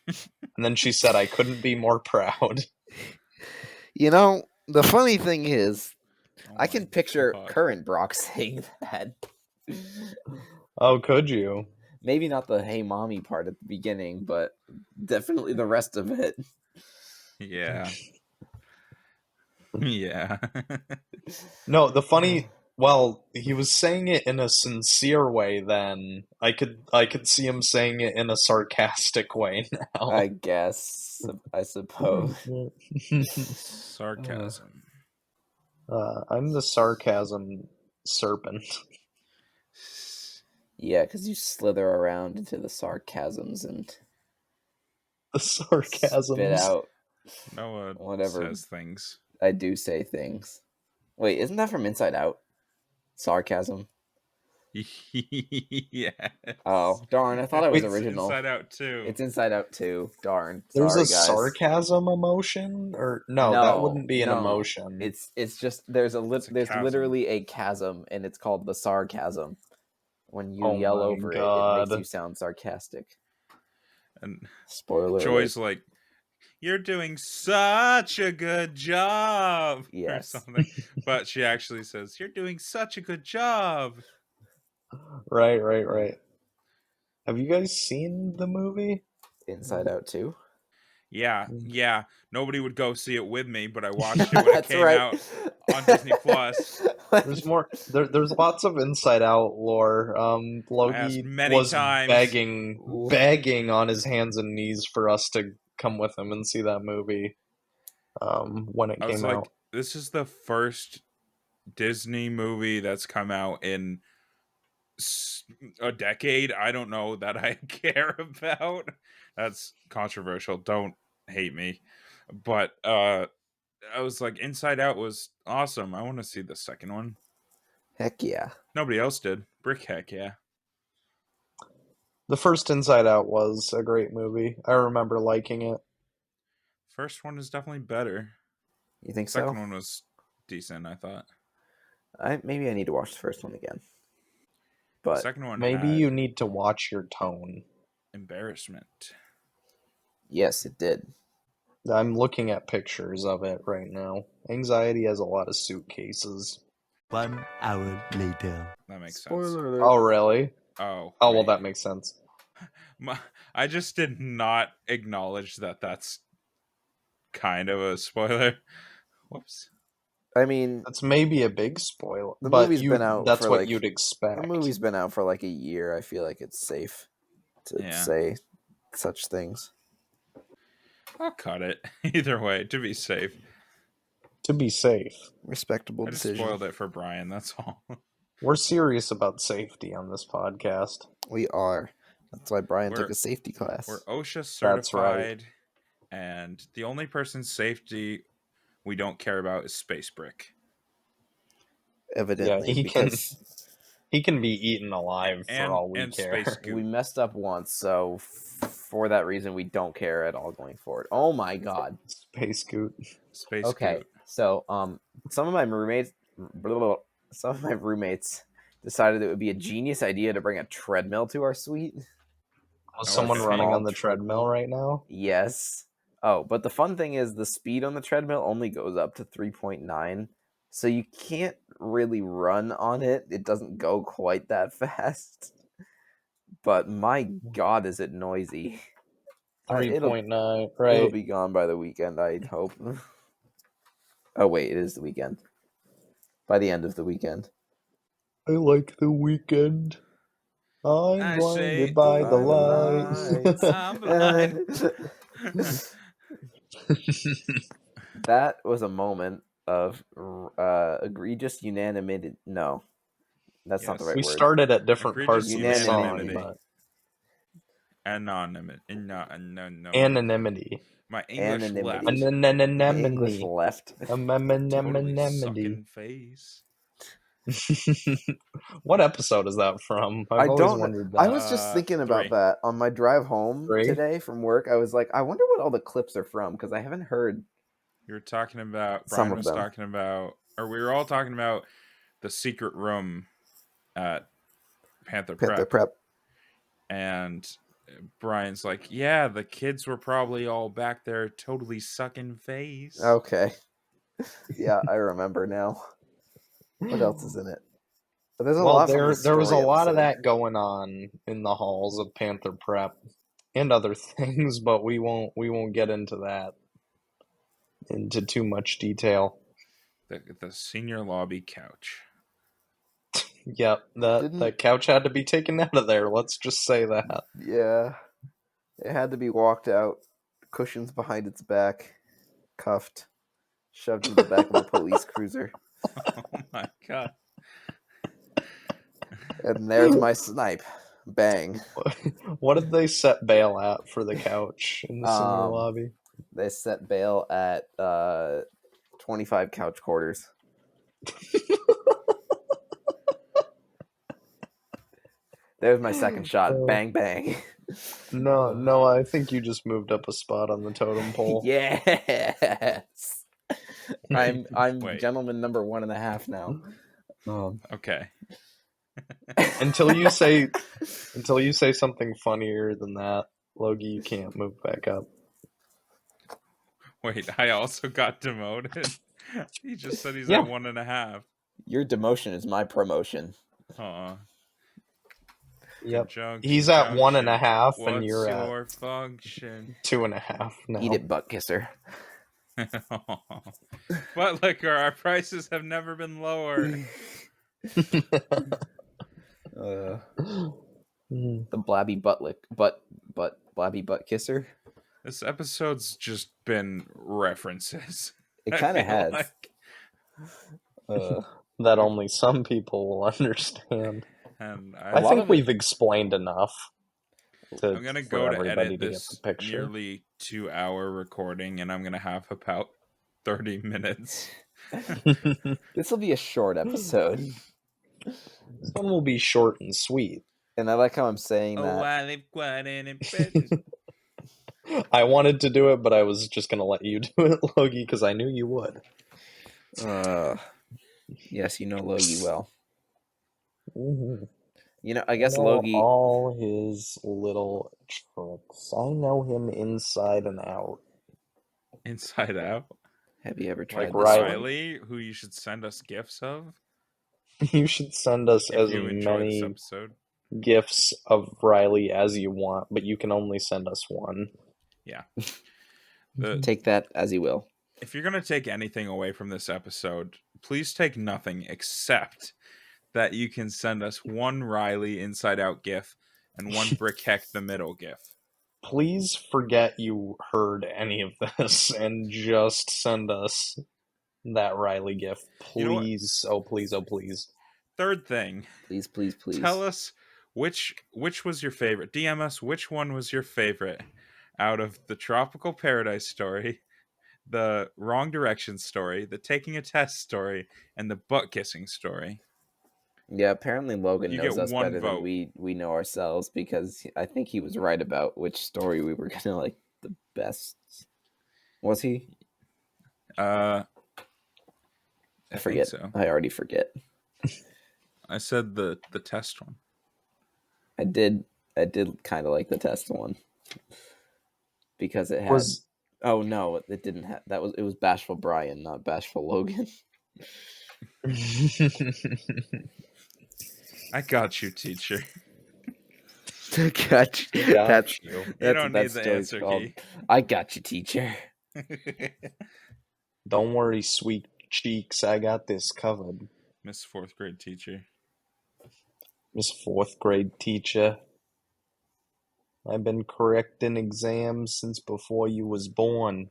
And then she said I couldn't be more proud. You know, the funny thing is, I can picture current Brock saying that. Oh, could you? Maybe not the "Hey mommy" part at the beginning, but definitely the rest of it. Yeah. Yeah. No, the funny. Well, he was saying it in a sincere way. Then I could see him saying it in a sarcastic way now. I guess. I suppose. Sarcasm. I'm the sarcasm serpent. Yeah, because you slither around into the sarcasms and The spit sarcasms. out Noah whatever. says things. I do say things. Wait, isn't that from Inside Out? Sarcasm. Yes. Oh, darn. I thought it was It's original. Inside Out too. It's Inside Out too. Darn. There's Sorry, a guys. sarcasm emotion, or no, that wouldn't be an emotion. It's just there's there's chasm. literally a chasm, and it's called the sarcasm. When you Oh yell my over it, it God. makes you sound sarcastic. And Spoiler Joy's alert. like, "You're doing such a good job," Yes. or something. But she actually says, "You're doing such a good job." Right. Have you guys seen the movie? Inside Out too. Yeah. Nobody would go see it with me, but I watched it when it came out on Disney Plus. There's more. There's lots of Inside Out lore. Logie many was times. begging on his hands and knees for us to come with him and see that movie. When it came out, this is the first Disney movie that's come out in a decade. I don't know that I care about. That's controversial. Don't hate me. But I was like, Inside Out was awesome. I want to see the second one. Heck yeah. Nobody else did. Brick, heck yeah. the first Inside Out was a great movie. I remember liking it. First one is definitely better. You think Second so? one was decent, I thought. Maybe I need to watch the first one again. But second one Maybe had you need to watch your tone. embarrassment. yes, it did. I'm looking at pictures of it right now. Anxiety has a lot of suitcases. 1 hour later. That makes sense. Spoiler alert. Oh, really? Oh, Oh, well, wait. that makes sense. I just did not acknowledge that that's kind of a spoiler. Whoops. I mean, That's maybe a big spoiler, the but movie's been out that's for what like you'd expect. the movie's been out for like a year. I feel like it's safe to say such things. I'll cut it either way to be safe. To be safe. Respectable I just decision. spoiled it for Brian, that's all. We're serious about safety on this podcast. We are. That's why Brian took a safety class. We're OSHA certified, right. And the only person's safety we don't care about is Space Brick. Evidently, yeah, he can be eaten alive for all we care. Space Goot. We messed up once, so for that reason, we don't care at all going forward. Oh my god. Space Goot. Space Okay, Goot. so some of my roommates decided it would be a genius idea to bring a treadmill to our suite. Was someone running on the treadmill right now? Yes. Oh, but the fun thing is the speed on the treadmill only goes up to 3.9, so you can't really run on it. It doesn't go quite that fast. But my god, is it noisy. 3.9, right. It'll be gone by the weekend, I'd hope. Oh, wait, it is the weekend. By the end of the weekend. I like the weekend. I'm blinded by the lights. I'm blind. That was a moment of egregious unanimity. No, that's not the right we word. We started at different egregious parts of the song, but... Anonymity. My English left. English left. Totally sucking face. What episode is that from? I've always wondered that. I was just thinking about that on my drive home today from work. I was like, I wonder what all the clips are from, because I haven't heard. You were talking about, Brian was talking about, or we were all talking about the secret room at Panther Prep. And Brian's like, yeah, the kids were probably all back there totally sucking face. Okay. Yeah, I remember now. What else is in it? But there's a Well, lot from the there was a story lot of episode. that going on in the halls of Panther Prep and other things, but we won't get into that into too much detail. The senior lobby couch. Yep, that couch had to be taken out of there. Let's just say that. Yeah. It had to be walked out, cushions behind its back, cuffed, shoved into the back of a police cruiser. Oh my god. And there's my snipe. Bang. What did they set bail at for the couch in the senior Um, lobby? They set bail at 25 couch quarters. There's my second shot. Bang, bang. No, I think you just moved up a spot on the totem pole. Yes. I'm Wait. gentleman number 1.5 now. Okay. Until you say something funnier than that, Logie, you can't move back up. Wait, I also got demoted. He just said he's Yeah. at 1.5. Your demotion is my promotion. Yep. Conjunction, He's at 1.5, What's and you're your at function? 2.5 now. Eat it, butt kisser. Butt liquor, our prices have never been lower. The blabby blabby butt kisser. This episode's just been references. It I kind of feel has. like. That only some people will understand. And I think we've explained enough. I'm gonna go to edit get the this picture. nearly 2-hour recording, and I'm gonna have about 30 minutes. This will be a short episode. This one will be short and sweet. And I like how I'm saying that. Oh, I live quiet and in bed. I wanted to do it, but I was just going to let you do it, Logie, because I knew you would. Yes, you know Logie well. Mm-hmm. You know, I guess know Logie. all his little tricks. I know him inside and out. Inside Out? Have you ever tried Like this one? Riley, who you should send us gifts of? You should send us If as you enjoy this many episode. gifts of Riley as you want, but you can only send us one. Yeah. Take that as you will. If you're going to take anything away from this episode, please take nothing except that you can send us one Riley Inside Out gif and one Brick Heck the Middle gif. Please forget you heard any of this and just send us that Riley gif. Please. You know, please, oh please. Third thing. Please, please, please. Tell us which was your favorite. DM us which one was your favorite out of the Tropical Paradise story, the Wrong Direction story, the Taking a Test story, and the Butt Kissing story. Yeah, apparently Logan You knows get us one better vote. than we know ourselves, because I think he was right about which story we were gonna like the best. Was he? I forget. So. I already forget. I said the test one. I did kind of like the test one because it had. Oh no, it didn't have. It was Bashful Brian, not Bashful Logan. I got you, teacher. I got you. That's you don't need the answer key. I got you, teacher. Don't worry, sweet cheeks. I got this covered. Miss 4th grade teacher. Miss 4th grade teacher. I've been correcting exams since before you was born.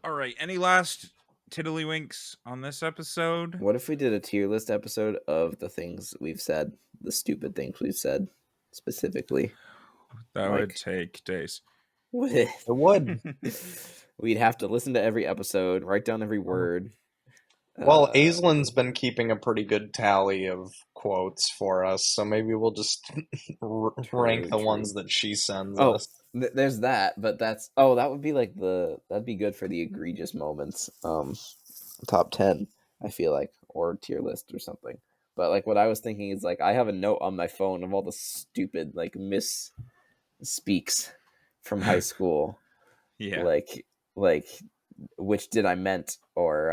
All right. Any last tiddlywinks on this episode? What if we did a tier list episode of the things we've said, the stupid things we've said, specifically? That would take days. It would. We'd have to listen to every episode, write down every word. Well, Aislin's been keeping a pretty good tally of quotes for us, so maybe we'll just rank the ones that she sends us. There's that, but that would be like that'd be good for the egregious moments. Top 10, I feel like, or tier list or something. But like what I was thinking is like I have a note on my phone of all the stupid like misspeaks from high school. Yeah. Like which did I meant, or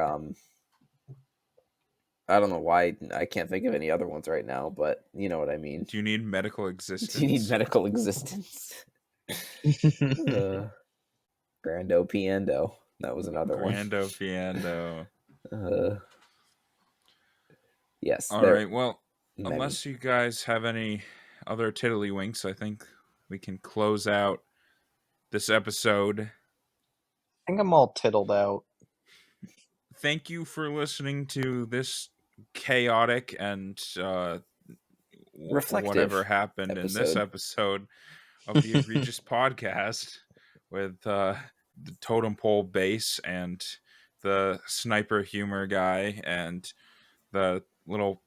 I don't know why I can't think of any other ones right now, but you know what I mean. Do you need medical existence? Do you need medical existence? Grando Piando. That was another Grando Piando. one. Yes. All right. Well, many. unless you guys have any other tiddlywinks, I think we can close out this episode. I think I'm all tiddled out. Thank you for listening to this chaotic and reflective whatever happened episode. in this episode of the Egregious Podcast with the totem pole bass and the sniper humor guy and the little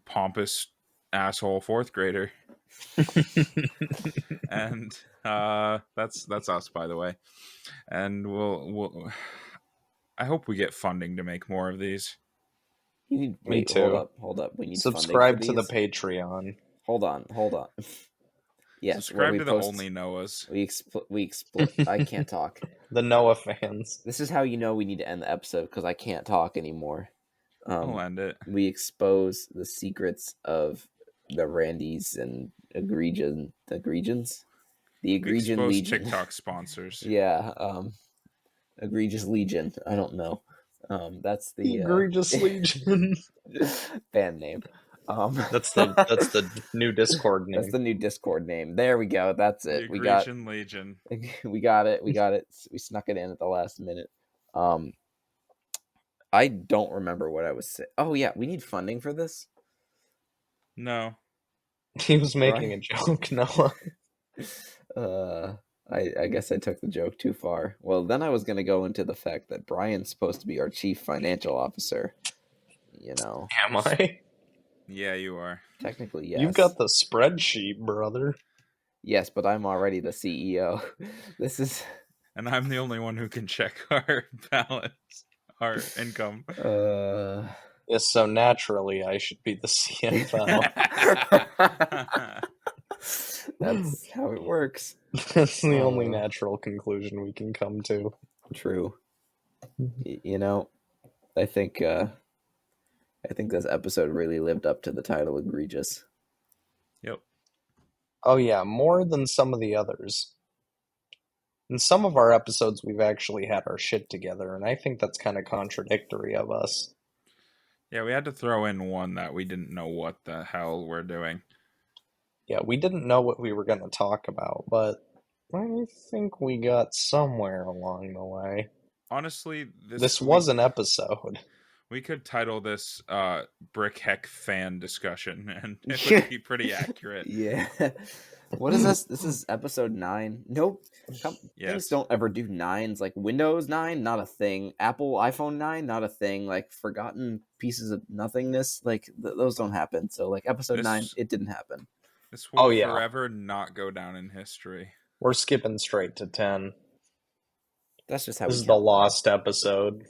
pompous asshole fourth grader. And that's us, by the way. And we'll I hope we get funding to make more of these. You need, Me too. Hold up. We need subscribe funding for to the Patreon. Hold on. Yes, subscribe to the Only Noahs. We I can't talk. The Noah fans. This is how you know we need to end the episode, because I can't talk anymore. I'll end it. We expose the secrets of the Randys and Egregians. The Egregian Legion. TikTok sponsors. Yeah. Egregious Legion. I don't know. That's the Egregious Legion band name. That's the new Discord name. That's the new Discord name. There we go. That's it. The Egregian Legion. We got it. We snuck it in at the last minute. I don't remember what I was saying. Oh yeah, we need funding for this. No. He was making a joke, Noah. I guess I took the joke too far. Well, then I was going to go into the fact that Brian's supposed to be our chief financial officer. You know. Am I? Yeah, you are. Technically, yes. You've got the spreadsheet, brother. Yes, but I'm already the CEO. This is... And I'm the only one who can check our balance, our income. Yes, so naturally I should be the CFO. That's how it works. That's the only natural conclusion we can come to. True. You know, I think this episode really lived up to the title Egregious. Yep. Oh yeah, more than some of the others. In some of our episodes, we've actually had our shit together, and I think that's kind of contradictory of us. Yeah, we had to throw in one that we didn't know what the hell we're doing. Yeah, we didn't know what we were going to talk about, but I think we got somewhere along the way. Honestly, this was an episode. We could title this Brick Heck fan discussion, and it would be pretty accurate. Yeah. What is this? This is episode 9. Nope. Things don't ever do 9s. Like Windows 9, not a thing. Apple iPhone 9, not a thing. Like forgotten pieces of nothingness, like those don't happen. So like episode 9, it didn't happen. This will forever not go down in history. We're skipping straight to 10. That's just how this is the lost episode.